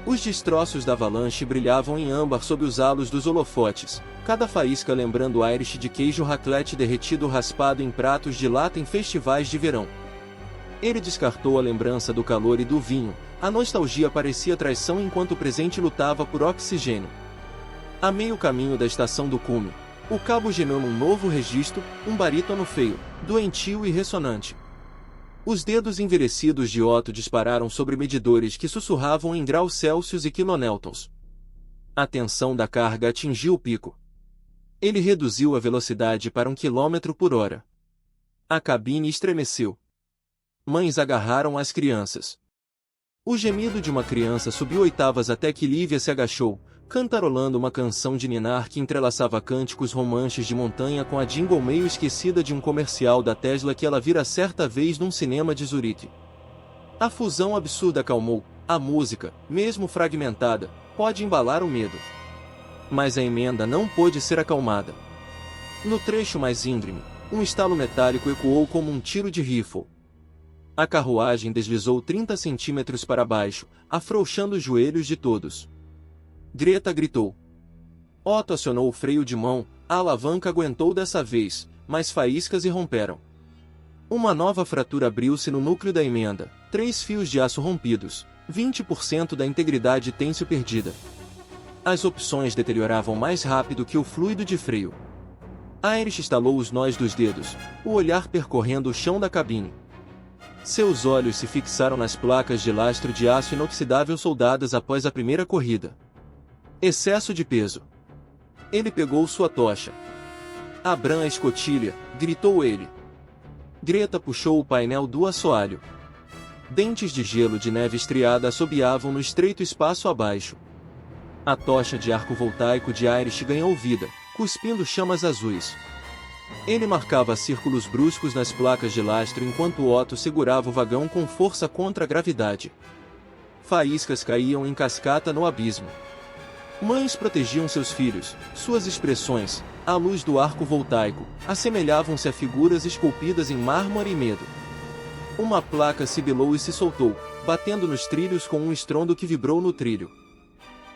Os destroços da avalanche brilhavam em âmbar sob os halos dos holofotes, cada faísca lembrando Irish de queijo raclette derretido raspado em pratos de lata em festivais de verão. Ele descartou a lembrança do calor e do vinho, a nostalgia parecia traição enquanto o presente lutava por oxigênio. A meio caminho da estação do cume, o cabo gemeu num novo registro, um barítono feio, doentio e ressonante. Os dedos envelhecidos de Otto dispararam sobre medidores que sussurravam em graus Celsius e quilonewtons. A tensão da carga atingiu o pico. Ele reduziu a velocidade para 1 km por hora. A cabine estremeceu. Mães agarraram as crianças. O gemido de uma criança subiu oitavas até que Lívia se agachou, cantarolando uma canção de ninar que entrelaçava cânticos romances de montanha com a jingle meio esquecida de um comercial da Tesla que ela vira certa vez num cinema de Zurique. A fusão absurda acalmou, a música, mesmo fragmentada, pode embalar o medo. Mas a emenda não pôde ser acalmada. No trecho mais íngreme, um estalo metálico ecoou como um tiro de rifle. A carruagem deslizou 30 centímetros para baixo, afrouxando os joelhos de todos. Greta gritou. Otto acionou o freio de mão, a alavanca aguentou dessa vez, mas faíscas irromperam. Uma nova fratura abriu-se no núcleo da emenda, 3 fios de aço rompidos, 20% da integridade têncil perdida. As opções deterioravam mais rápido que o fluido de freio. Irish estalou os nós dos dedos, o olhar percorrendo o chão da cabine. Seus olhos se fixaram nas placas de lastro de aço inoxidável soldadas após a primeira corrida. Excesso de peso. Ele pegou sua tocha. Abram a escotilha, gritou ele. Greta puxou o painel do assoalho. Dentes de gelo de neve estriada assobiavam no estreito espaço abaixo. A tocha de arco voltaico de Irish ganhou vida, cuspindo chamas azuis. Ele marcava círculos bruscos nas placas de lastro enquanto Otto segurava o vagão com força contra a gravidade. Faíscas caíam em cascata no abismo. Mães protegiam seus filhos, suas expressões, à luz do arco voltaico, assemelhavam-se a figuras esculpidas em mármore e medo. Uma placa sibilou e se soltou, batendo nos trilhos com um estrondo que vibrou no trilho.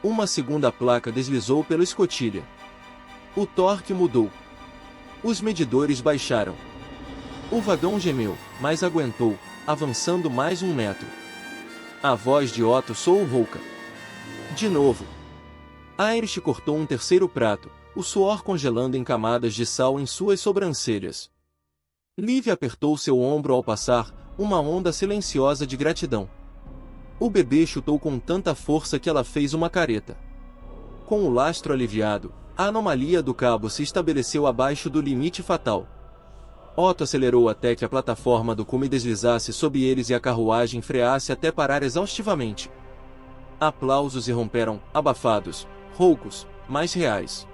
Uma segunda placa deslizou pela escotilha. O torque mudou. Os medidores baixaram. O vagão gemeu, mas aguentou, avançando mais 1 metro. A voz de Otto soou rouca. De novo. Irish cortou um terceiro prato, o suor congelando em camadas de sal em suas sobrancelhas. Lívia apertou seu ombro ao passar, uma onda silenciosa de gratidão. O bebê chutou com tanta força que ela fez uma careta. Com o lastro aliviado, a anomalia do cabo se estabeleceu abaixo do limite fatal. Otto acelerou até que a plataforma do cume deslizasse sob eles e a carruagem freasse até parar exaustivamente. Aplausos irromperam, abafados, roucos, mas reais.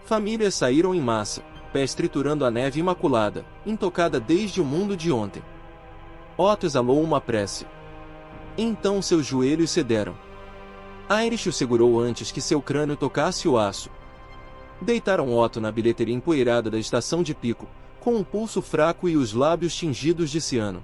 Famílias saíram em massa, pés triturando a neve imaculada, intocada desde o mundo de ontem. Otto exalou uma prece. Então seus joelhos cederam. Irish o segurou antes que seu crânio tocasse o aço. Deitaram Otto na bilheteria empoeirada da estação de pico, com um pulso fraco e os lábios tingidos de ciano.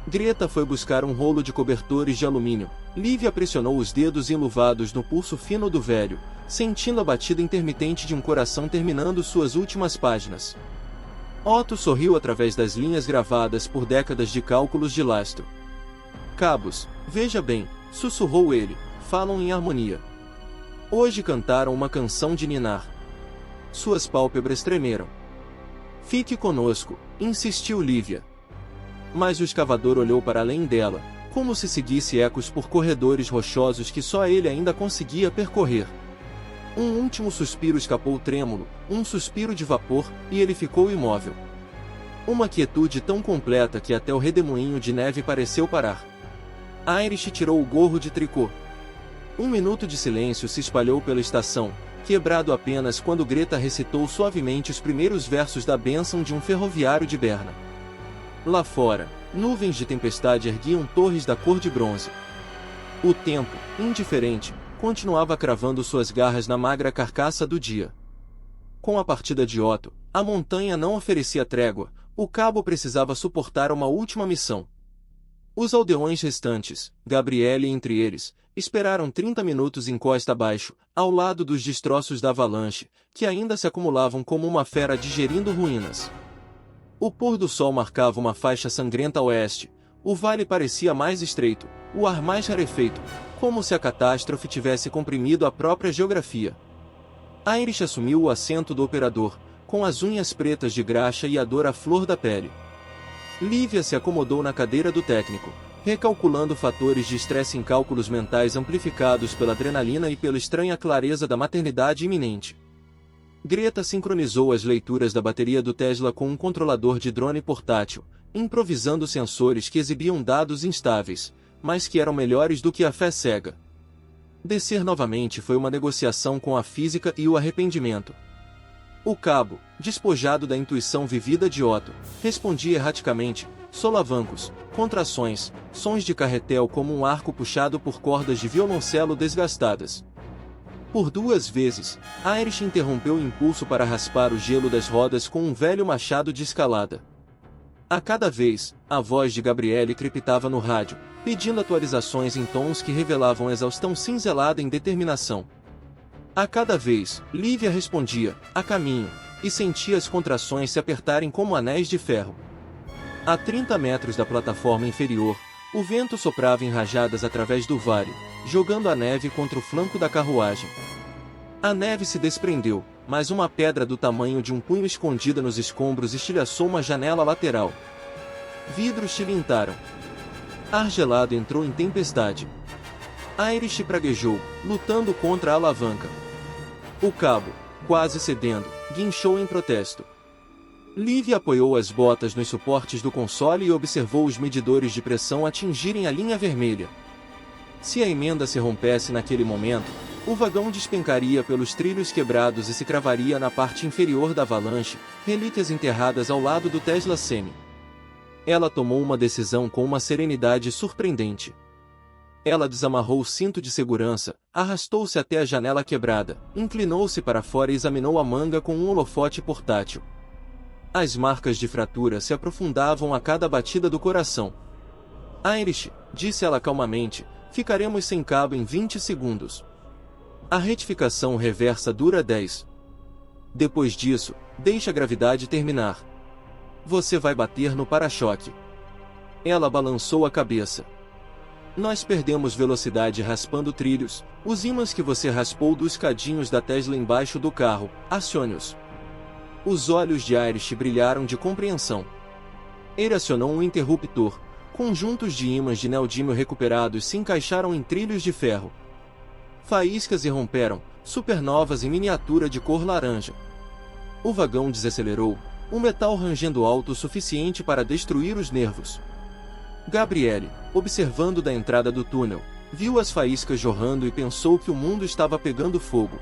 Greta foi buscar um rolo de cobertores de alumínio. Lívia pressionou os dedos enluvados no pulso fino do velho, sentindo a batida intermitente de um coração terminando suas últimas páginas. Otto sorriu através das linhas gravadas por décadas de cálculos de lastro. Cabos, veja bem, sussurrou ele, falam em harmonia. Hoje cantaram uma canção de ninar. Suas pálpebras tremeram. Fique conosco, insistiu Lívia. Mas o escavador olhou para além dela, como se seguisse ecos por corredores rochosos que só ele ainda conseguia percorrer. Um último suspiro escapou trêmulo, um suspiro de vapor, e ele ficou imóvel. Uma quietude tão completa que até o redemoinho de neve pareceu parar. Irish tirou o gorro de tricô. Um minuto de silêncio se espalhou pela estação, quebrado apenas quando Greta recitou suavemente os primeiros versos da bênção de um ferroviário de Berna. Lá fora, nuvens de tempestade erguiam torres da cor de bronze. O tempo, indiferente, continuava cravando suas garras na magra carcaça do dia. Com a partida de Otto, a montanha não oferecia trégua, o cabo precisava suportar uma última missão. Os aldeões restantes, Gabriele entre eles, esperaram 30 minutos em costa abaixo, ao lado dos destroços da avalanche, que ainda se acumulavam como uma fera digerindo ruínas. O pôr do sol marcava uma faixa sangrenta a oeste, o vale parecia mais estreito, o ar mais rarefeito, como se a catástrofe tivesse comprimido a própria geografia. Irish assumiu o assento do operador, com as unhas pretas de graxa e a dor à flor da pele. Lívia se acomodou na cadeira do técnico, recalculando fatores de estresse em cálculos mentais amplificados pela adrenalina e pela estranha clareza da maternidade iminente. Greta sincronizou as leituras da bateria do Tesla com um controlador de drone portátil, improvisando sensores que exibiam dados instáveis, mas que eram melhores do que a fé cega. Descer novamente foi uma negociação com a física e o arrependimento. O cabo, despojado da intuição vivida de Otto, respondia erraticamente, solavancos, contrações, sons de carretel como um arco puxado por cordas de violoncelo desgastadas. Por 2 vezes, Irish interrompeu o impulso para raspar o gelo das rodas com um velho machado de escalada. A cada vez, a voz de Gabriele crepitava no rádio, pedindo atualizações em tons que revelavam exaustão cinzelada em determinação. A cada vez, Lívia respondia, a caminho, e sentia as contrações se apertarem como anéis de ferro. A 30 metros da plataforma inferior, o vento soprava em rajadas através do vale, jogando a neve contra o flanco da carruagem. A neve se desprendeu, mas uma pedra do tamanho de um punho escondida nos escombros estilhaçou uma janela lateral. Vidros tilintaram. Ar gelado entrou em tempestade. Irish praguejou, lutando contra a alavanca. O cabo, quase cedendo, guinchou em protesto. Lívia apoiou as botas nos suportes do console e observou os medidores de pressão atingirem a linha vermelha. Se a emenda se rompesse naquele momento, o vagão despencaria pelos trilhos quebrados e se cravaria na parte inferior da avalanche, relíquias enterradas ao lado do Tesla Semi. Ela tomou uma decisão com uma serenidade surpreendente. Ela desamarrou o cinto de segurança, arrastou-se até a janela quebrada, inclinou-se para fora e examinou a manga com um holofote portátil. As marcas de fratura se aprofundavam a cada batida do coração. Irish, disse ela calmamente, ficaremos sem cabo em 20 segundos. A retificação reversa dura 10. Depois disso, deixe a gravidade terminar. Você vai bater no para-choque. Ela balançou a cabeça. Nós perdemos velocidade raspando trilhos, os ímãs que você raspou dos cadinhos da Tesla embaixo do carro, acione-os. Os olhos de Irish brilharam de compreensão. Ele acionou um interruptor. Conjuntos de ímãs de neodímio recuperados se encaixaram em trilhos de ferro. Faíscas irromperam, supernovas em miniatura de cor laranja. O vagão desacelerou, o metal rangendo alto o suficiente para destruir os nervos. Gabriele, observando da entrada do túnel, viu as faíscas jorrando e pensou que o mundo estava pegando fogo.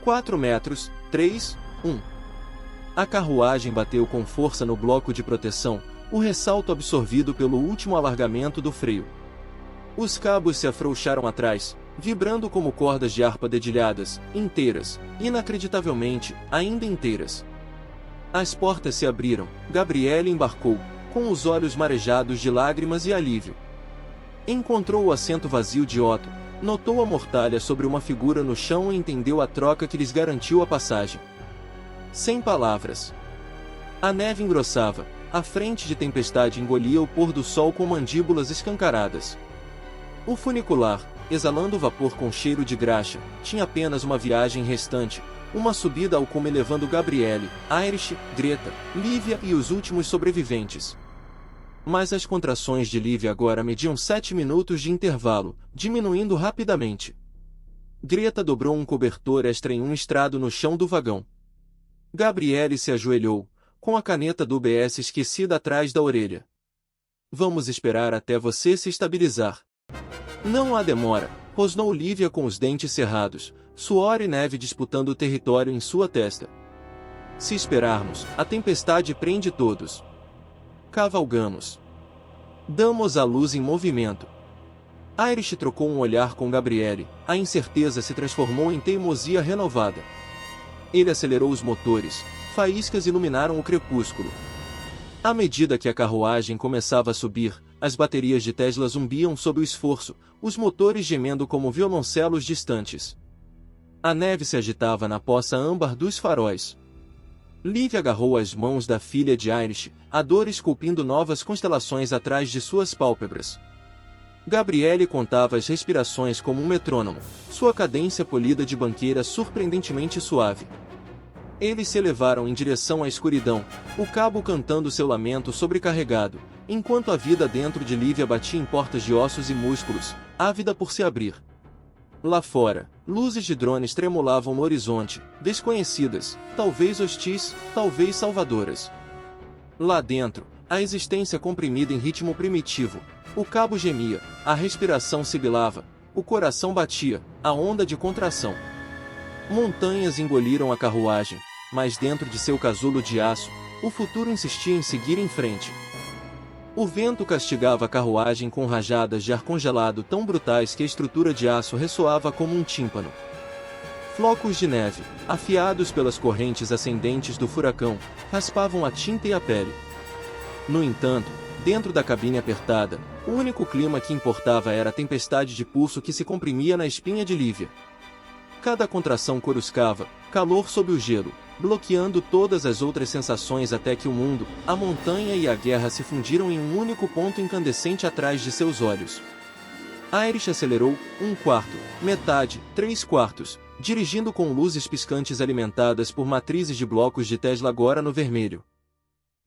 4 metros, 3, 1. A carruagem bateu com força no bloco de proteção, o ressalto absorvido pelo último alargamento do freio. Os cabos se afrouxaram atrás, vibrando como cordas de harpa dedilhadas, inteiras, inacreditavelmente, ainda inteiras. As portas se abriram, Gabriele embarcou, com os olhos marejados de lágrimas e alívio. Encontrou o assento vazio de Otto, notou a mortalha sobre uma figura no chão e entendeu a troca que lhes garantiu a passagem. Sem palavras. A neve engrossava, a frente de tempestade engolia o pôr do sol com mandíbulas escancaradas. O funicular, exalando vapor com cheiro de graxa, tinha apenas uma viagem restante, uma subida ao cume levando Gabriele, Irish, Greta, Lívia e os últimos sobreviventes. Mas as contrações de Lívia agora mediam 7 minutos de intervalo, diminuindo rapidamente. Greta dobrou um cobertor extra em um estrado no chão do vagão. Gabriele se ajoelhou, com a caneta do UBS esquecida atrás da orelha. Vamos esperar até você se estabilizar. Não há demora, rosnou Lívia com os dentes cerrados, suor e neve disputando o território em sua testa. Se esperarmos, a tempestade prende todos. Cavalgamos. Damos a luz em movimento. Irish trocou um olhar com Gabriele, a incerteza se transformou em teimosia renovada. Ele acelerou os motores, faíscas iluminaram o crepúsculo. À medida que a carruagem começava a subir, as baterias de Tesla zumbiam sob o esforço, os motores gemendo como violoncelos distantes. A neve se agitava na poça âmbar dos faróis. Lívia agarrou as mãos da filha de Irish, a dor esculpindo novas constelações atrás de suas pálpebras. Gabriele contava as respirações como um metrônomo, sua cadência polida de banqueira surpreendentemente suave. Eles se elevaram em direção à escuridão, o cabo cantando seu lamento sobrecarregado, enquanto a vida dentro de Lívia batia em portas de ossos e músculos, ávida por se abrir. Lá fora, luzes de drones tremulavam no horizonte, desconhecidas, talvez hostis, talvez salvadoras. Lá dentro, a existência comprimida em ritmo primitivo, o cabo gemia, a respiração sibilava, o coração batia, a onda de contração. Montanhas engoliram a carruagem, mas dentro de seu casulo de aço, o futuro insistia em seguir em frente. O vento castigava a carruagem com rajadas de ar congelado tão brutais que a estrutura de aço ressoava como um tímpano. Flocos de neve, afiados pelas correntes ascendentes do furacão, raspavam a tinta e a pele. No entanto, dentro da cabine apertada, o único clima que importava era a tempestade de pulso que se comprimia na espinha de Lívia. Cada contração coruscava, calor sob o gelo, bloqueando todas as outras sensações até que o mundo, a montanha e a guerra se fundiram em um único ponto incandescente atrás de seus olhos. Irish acelerou, 1/4, metade, 3/4, dirigindo com luzes piscantes alimentadas por matrizes de blocos de Tesla agora no vermelho.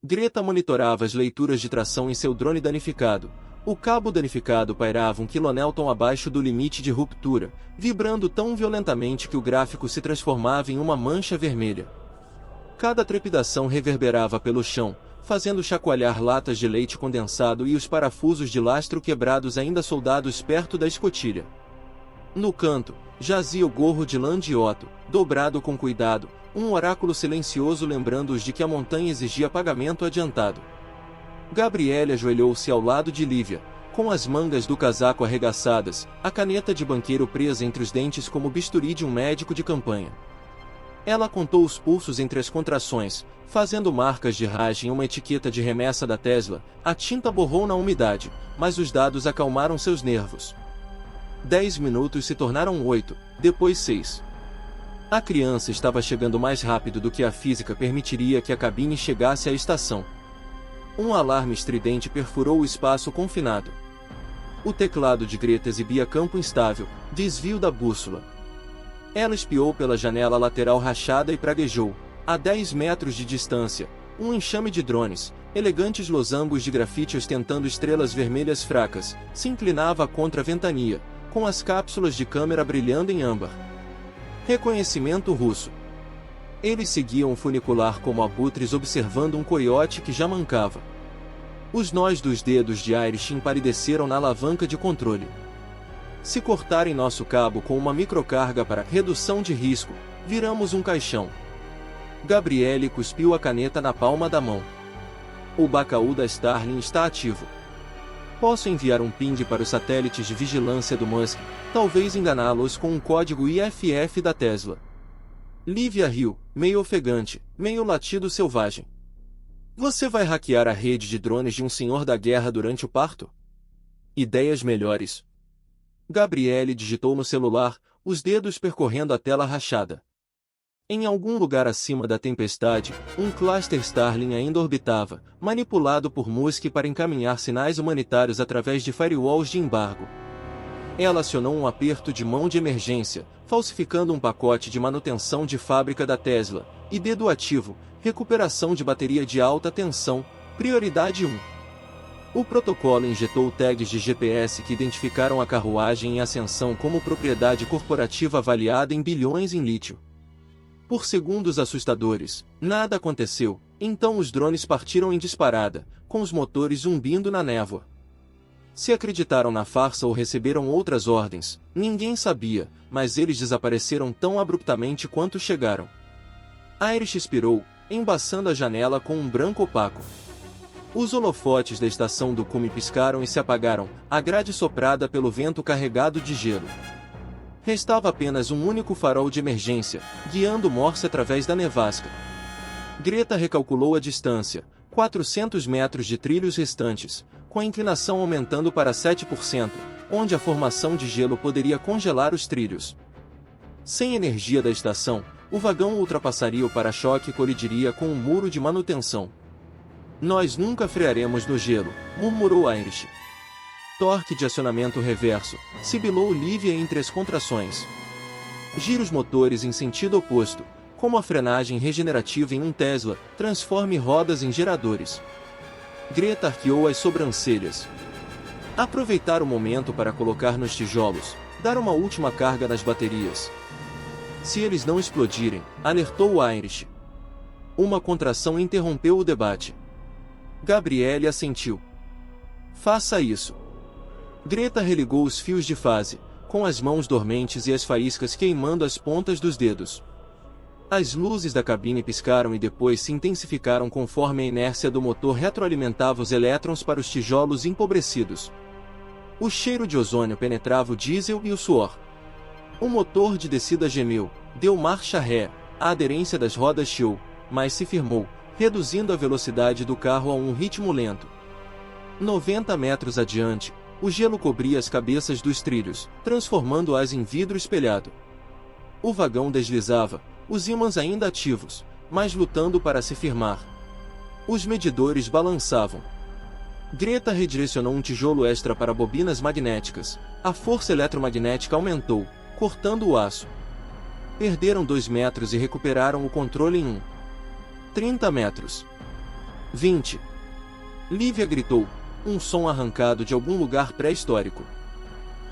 Greta monitorava as leituras de tração em seu drone danificado. O cabo danificado pairava 1 kN abaixo do limite de ruptura, vibrando tão violentamente que o gráfico se transformava em uma mancha vermelha. Cada trepidação reverberava pelo chão, fazendo chacoalhar latas de leite condensado e os parafusos de lastro quebrados ainda soldados perto da escotilha. No canto, jazia o gorro de lã de Otto, dobrado com cuidado, um oráculo silencioso lembrando-os de que a montanha exigia pagamento adiantado. Gabriele ajoelhou-se ao lado de Lívia, com as mangas do casaco arregaçadas, a caneta de banqueiro presa entre os dentes como o bisturi de um médico de campanha. Ela contou os pulsos entre as contrações, fazendo marcas de rage em uma etiqueta de remessa da Tesla. A tinta borrou na umidade, mas os dados acalmaram seus nervos. 10 minutos se tornaram 8, depois 6. A criança estava chegando mais rápido do que a física permitiria que a cabine chegasse à estação. Um alarme estridente perfurou o espaço confinado. O teclado de Greta exibia campo instável, desvio da bússola. Ela espiou pela janela lateral rachada e praguejou. A 10 metros de distância, um enxame de drones, elegantes losangos de grafite ostentando estrelas vermelhas fracas, se inclinava contra a ventania, com as cápsulas de câmera brilhando em âmbar. Reconhecimento russo. Eles seguiam o funicular como abutres observando um coiote que já mancava. Os nós dos dedos de Irish empalideceram na alavanca de controle. Se cortarem nosso cabo com uma microcarga para redução de risco, viramos um caixão. Gabriele cuspiu a caneta na palma da mão. O bacaú da Starling está ativo. Posso enviar um ping para os satélites de vigilância do Musk, talvez enganá-los com um código IFF da Tesla. Lívia riu, meio ofegante, meio latido selvagem. Você vai hackear a rede de drones de um senhor da guerra durante o parto? Ideias melhores. Gabriele digitou no celular, os dedos percorrendo a tela rachada. Em algum lugar acima da tempestade, um cluster Starlink ainda orbitava, manipulado por Musk para encaminhar sinais humanitários através de firewalls de embargo. Ela acionou um aperto de mão de emergência, falsificando um pacote de manutenção de fábrica da Tesla, e dedo ativo, recuperação de bateria de alta tensão, prioridade 1. O protocolo injetou tags de GPS que identificaram a carruagem em ascensão como propriedade corporativa avaliada em bilhões em lítio. Por segundos assustadores, nada aconteceu, então os drones partiram em disparada, com os motores zumbindo na névoa. Se acreditaram na farsa ou receberam outras ordens, ninguém sabia, mas eles desapareceram tão abruptamente quanto chegaram. Irish expirou, embaçando a janela com um branco opaco. Os holofotes da estação do cume piscaram e se apagaram, a grade soprada pelo vento carregado de gelo. Restava apenas um único farol de emergência, guiando Morse através da nevasca. Greta recalculou a distância, 400 metros de trilhos restantes, com a inclinação aumentando para 7%, onde a formação de gelo poderia congelar os trilhos. Sem energia da estação, o vagão ultrapassaria o para-choque e colidiria com um muro de manutenção. Nós nunca frearemos no gelo, murmurou Irish. Torque de acionamento reverso, sibilou Lívia entre as contrações. Gira os motores em sentido oposto, como a frenagem regenerativa em um Tesla, transforme rodas em geradores. Greta arqueou as sobrancelhas. Aproveitar o momento para colocar nos tijolos, dar uma última carga nas baterias. Se eles não explodirem, alertou Irish. Uma contração interrompeu o debate. Gabriele assentiu. Faça isso. Greta religou os fios de fase, com as mãos dormentes e as faíscas queimando as pontas dos dedos. As luzes da cabine piscaram e depois se intensificaram conforme a inércia do motor retroalimentava os elétrons para os tijolos empobrecidos. O cheiro de ozônio penetrava o diesel e o suor. O motor de descida gemeu, deu marcha ré, a aderência das rodas chiou, mas se firmou, reduzindo a velocidade do carro a um ritmo lento. 90 metros adiante, o gelo cobria as cabeças dos trilhos, transformando-as em vidro espelhado. O vagão deslizava, os ímãs ainda ativos, mas lutando para se firmar. Os medidores balançavam. Greta redirecionou um tijolo extra para bobinas magnéticas. A força eletromagnética aumentou, cortando o aço. Perderam 2 metros e recuperaram o controle em 30 metros. 20. Lívia gritou, um som arrancado de algum lugar pré-histórico.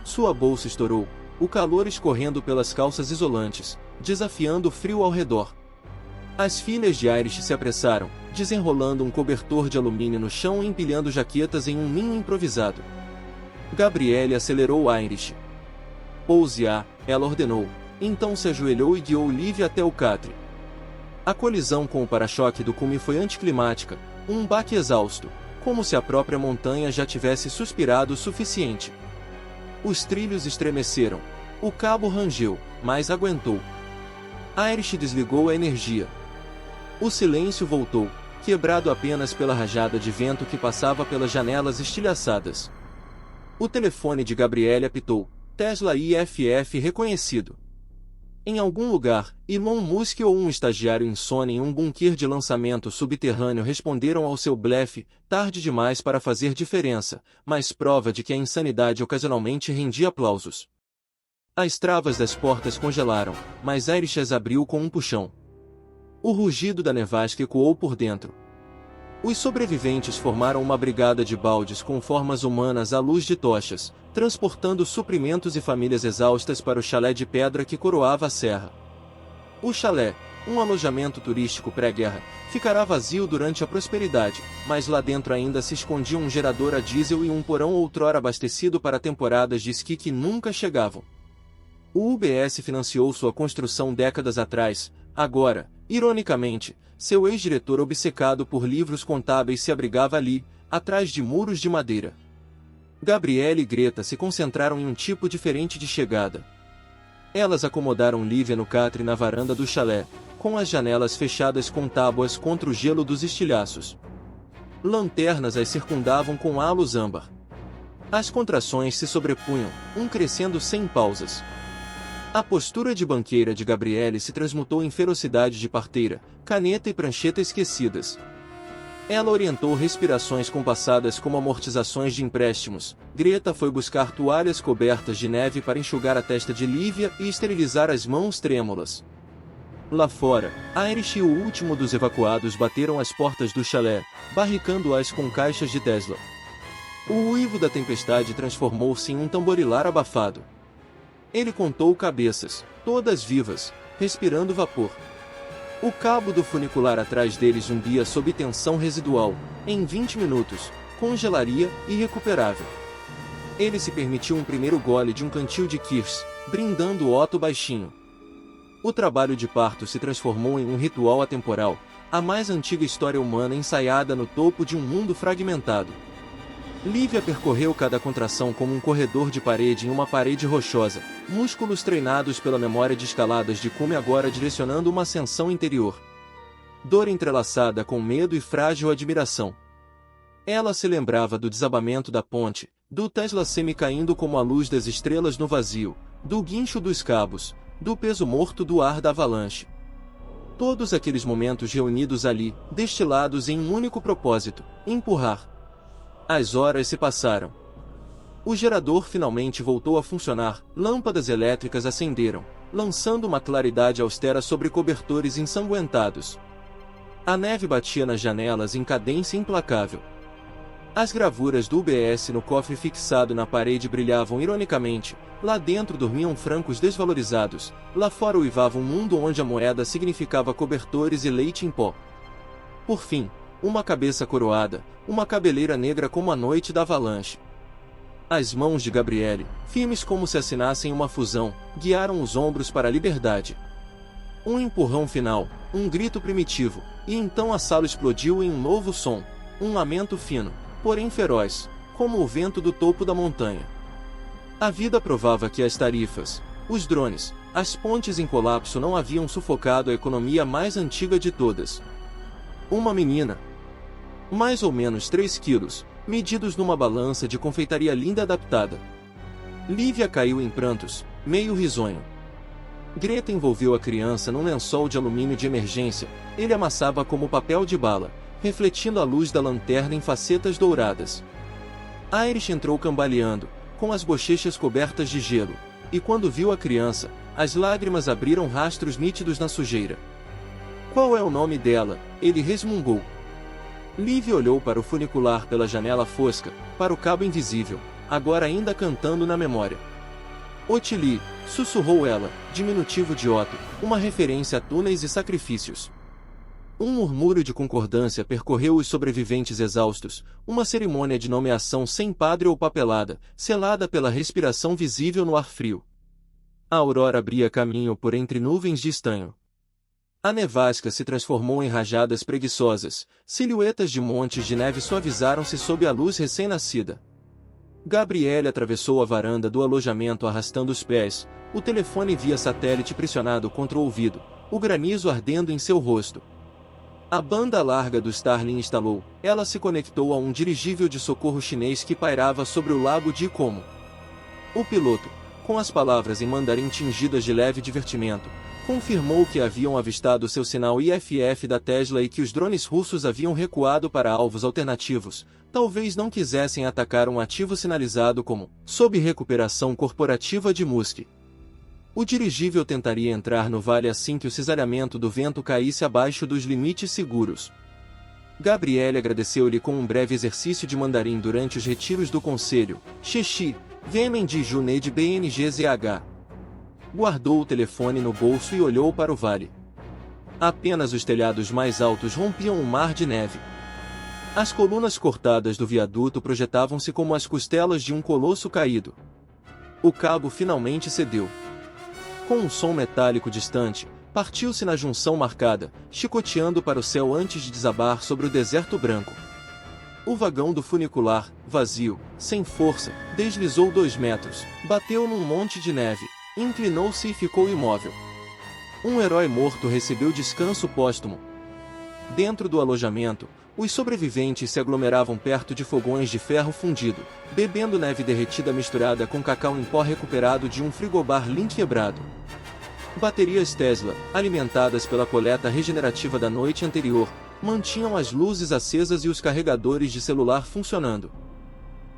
Sua bolsa estourou, o calor escorrendo pelas calças isolantes, desafiando o frio ao redor. As filhas de Irish se apressaram, desenrolando um cobertor de alumínio no chão e empilhando jaquetas em um ninho improvisado. Gabriele acelerou Irish. Pouse-a, ela ordenou, então se ajoelhou e guiou Lívia até o catre. A colisão com o para-choque do cume foi anticlimática, um baque exausto, como se a própria montanha já tivesse suspirado o suficiente. Os trilhos estremeceram. O cabo rangeu, mas aguentou. Irish desligou a energia. O silêncio voltou, quebrado apenas pela rajada de vento que passava pelas janelas estilhaçadas. O telefone de Gabriele apitou. Tesla IFF reconhecido. Em algum lugar, Elon Musk ou um estagiário insone em um bunker de lançamento subterrâneo responderam ao seu blefe, tarde demais para fazer diferença, mas prova de que a insanidade ocasionalmente rendia aplausos. As travas das portas congelaram, mas Irish as abriu com um puxão. O rugido da nevasca ecoou por dentro. Os sobreviventes formaram uma brigada de baldes com formas humanas à luz de tochas, transportando suprimentos e famílias exaustas para o chalé de pedra que coroava a serra. O chalé, um alojamento turístico pré-guerra, ficará vazio durante a prosperidade, mas lá dentro ainda se escondia um gerador a diesel e um porão outrora abastecido para temporadas de esqui que nunca chegavam. O UBS financiou sua construção décadas atrás. Agora, ironicamente, seu ex-diretor obcecado por livros contábeis se abrigava ali, atrás de muros de madeira. Gabriele e Greta se concentraram em um tipo diferente de chegada. Elas acomodaram Lívia no catre na varanda do chalé, com as janelas fechadas com tábuas contra o gelo dos estilhaços. Lanternas as circundavam com halos âmbar. As contrações se sobrepunham, crescendo sem pausas. A postura de banqueira de Gabriele se transmutou em ferocidade de parteira, caneta e prancheta esquecidas. Ela orientou respirações compassadas como amortizações de empréstimos. Greta foi buscar toalhas cobertas de neve para enxugar a testa de Lívia e esterilizar as mãos trêmulas. Lá fora, Irish e o último dos evacuados bateram as portas do chalé, barricando-as com caixas de Tesla. O uivo da tempestade transformou-se em um tamborilar abafado. Ele contou cabeças, todas vivas, respirando vapor. O cabo do funicular atrás deles zumbia sob tensão residual. Em 20 minutos, congelaria irrecuperável. Ele se permitiu um primeiro gole de um cantil de Kirsch, brindando Otto baixinho. O trabalho de parto se transformou em um ritual atemporal, a mais antiga história humana ensaiada no topo de um mundo fragmentado. Lívia percorreu cada contração como um corredor de parede em uma parede rochosa, músculos treinados pela memória de escaladas de cume agora direcionando uma ascensão interior. Dor entrelaçada com medo e frágil admiração. Ela se lembrava do desabamento da ponte, do Tesla semi-caindo como a luz das estrelas no vazio, do guincho dos cabos, do peso morto do ar da avalanche. Todos aqueles momentos reunidos ali, destilados em um único propósito: empurrar. As horas se passaram. O gerador finalmente voltou a funcionar, lâmpadas elétricas acenderam, lançando uma claridade austera sobre cobertores ensanguentados. A neve batia nas janelas em cadência implacável. As gravuras do UBS no cofre fixado na parede brilhavam ironicamente. Lá dentro dormiam francos desvalorizados, lá fora uivava um mundo onde a moeda significava cobertores e leite em pó. Por fim, uma cabeça coroada, uma cabeleira negra como a noite da avalanche. As mãos de Gabriele, firmes como se assinassem uma fusão, guiaram os ombros para a liberdade. Um empurrão final, um grito primitivo, e então a sala explodiu em um novo som, um lamento fino, porém feroz, como o vento do topo da montanha. A vida provava que as tarifas, os drones, as pontes em colapso não haviam sufocado a economia mais antiga de todas. Uma menina, mais ou menos 3 quilos, medidos numa balança de confeitaria linda adaptada. Lívia caiu em prantos, meio risonho. Greta envolveu a criança num lençol de alumínio de emergência. Ele amassava como papel de bala, refletindo a luz da lanterna em facetas douradas. Irish entrou cambaleando, com as bochechas cobertas de gelo, e quando viu a criança, as lágrimas abriram rastros nítidos na sujeira. Qual é o nome dela? Ele resmungou. Lívia olhou para o funicular pela janela fosca, para o cabo invisível, agora ainda cantando na memória. Ottilie, sussurrou ela, diminutivo de Otto, uma referência a túneis e sacrifícios. Um murmúrio de concordância percorreu os sobreviventes exaustos, uma cerimônia de nomeação sem padre ou papelada, selada pela respiração visível no ar frio. A aurora abria caminho por entre nuvens de estanho. A nevasca se transformou em rajadas preguiçosas, silhuetas de montes de neve suavizaram-se sob a luz recém-nascida. Gabriele atravessou a varanda do alojamento arrastando os pés, o telefone via satélite pressionado contra o ouvido, o granizo ardendo em seu rosto. A banda larga do Starlink instalou, ela se conectou a um dirigível de socorro chinês que pairava sobre o lago de Como. O piloto, com as palavras em mandarim tingidas de leve divertimento, confirmou que haviam avistado seu sinal IFF da Tesla e que os drones russos haviam recuado para alvos alternativos, talvez não quisessem atacar um ativo sinalizado como sob recuperação corporativa de Musk. O dirigível tentaria entrar no vale assim que o cisalhamento do vento caísse abaixo dos limites seguros. Gabriele agradeceu-lhe com um breve exercício de mandarim durante os retiros do conselho. Xexi, Vêmen de Junê de BNGZH. Guardou o telefone no bolso e olhou para o vale. Apenas os telhados mais altos rompiam um mar de neve. As colunas cortadas do viaduto projetavam-se como as costelas de um colosso caído. O cabo finalmente cedeu. Com um som metálico distante, partiu-se na junção marcada, chicoteando para o céu antes de desabar sobre o deserto branco. O vagão do funicular, vazio, sem força, deslizou 2 metros, bateu num monte de neve, inclinou-se e ficou imóvel. Um herói morto recebeu descanso póstumo. Dentro do alojamento, os sobreviventes se aglomeravam perto de fogões de ferro fundido, bebendo neve derretida misturada com cacau em pó recuperado de um frigobar limpo quebrado. Baterias Tesla, alimentadas pela coleta regenerativa da noite anterior, mantinham as luzes acesas e os carregadores de celular funcionando.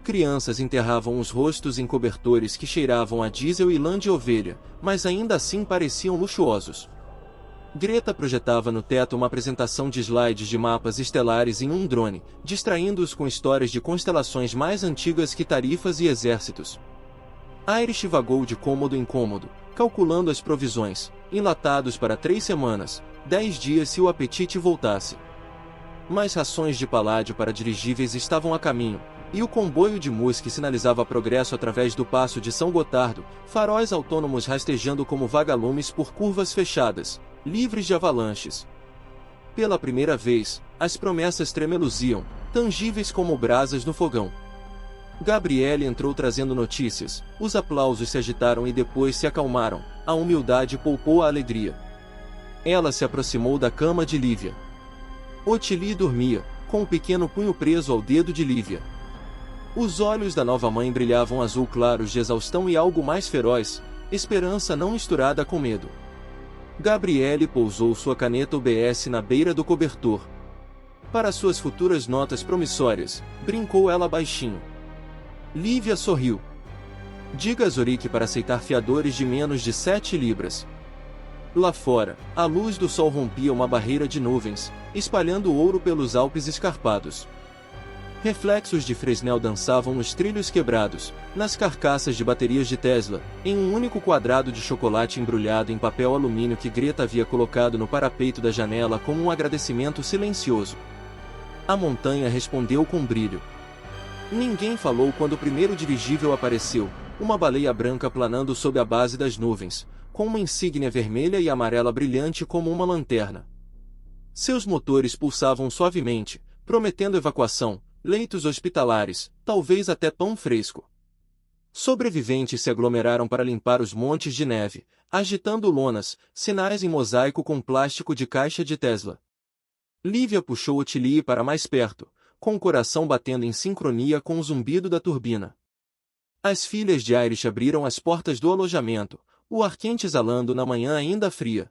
Crianças enterravam os rostos em cobertores que cheiravam a diesel e lã de ovelha, mas ainda assim pareciam luxuosos. Greta projetava no teto uma apresentação de slides de mapas estelares em um drone, distraindo-os com histórias de constelações mais antigas que tarifas e exércitos. Irish vagou de cômodo em cômodo, calculando as provisões, enlatados para 3 semanas, 10 dias se o apetite voltasse. Mais rações de paládio para dirigíveis estavam a caminho, e o comboio de Musk sinalizava progresso através do passo de São Gotardo, faróis autônomos rastejando como vagalumes por curvas fechadas, livres de avalanches. Pela primeira vez, as promessas tremeluziam, tangíveis como brasas no fogão. Gabriele entrou trazendo notícias, os aplausos se agitaram e depois se acalmaram, a humildade poupou a alegria. Ela se aproximou da cama de Lívia. Ottilie dormia, com o pequeno punho preso ao dedo de Lívia. Os olhos da nova mãe brilhavam azul claros de exaustão e algo mais feroz, esperança não misturada com medo. Gabriele pousou sua caneta UBS na beira do cobertor. Para suas futuras notas promissórias, brincou ela baixinho. Lívia sorriu. Diga a Zorik para aceitar fiadores de menos de 7 libras. Lá fora, a luz do sol rompia uma barreira de nuvens, espalhando ouro pelos Alpes escarpados. Reflexos de Fresnel dançavam nos trilhos quebrados, nas carcaças de baterias de Tesla, em um único quadrado de chocolate embrulhado em papel alumínio que Greta havia colocado no parapeito da janela como um agradecimento silencioso. A montanha respondeu com brilho. Ninguém falou quando o primeiro dirigível apareceu, uma baleia branca planando sob a base das nuvens, com uma insígnia vermelha e amarela brilhante como uma lanterna. Seus motores pulsavam suavemente, prometendo evacuação, leitos hospitalares, talvez até pão fresco. Sobreviventes se aglomeraram para limpar os montes de neve, agitando lonas, sinais em mosaico com plástico de caixa de Tesla. Lívia puxou Ottilie para mais perto, com o coração batendo em sincronia com o zumbido da turbina. As filhas de Irish abriram as portas do alojamento, o ar quente exalando na manhã ainda fria.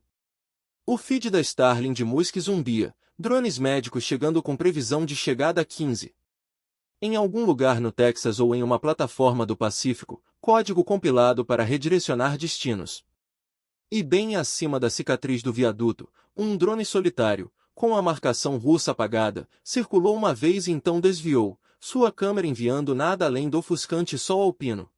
O feed da Starlink de Musk zumbia, drones médicos chegando com previsão de chegada a 15. Em algum lugar no Texas ou em uma plataforma do Pacífico, código compilado para redirecionar destinos. E bem acima da cicatriz do viaduto, um drone solitário, com a marcação russa apagada, circulou uma vez e então desviou, sua câmera enviando nada além do ofuscante sol alpino.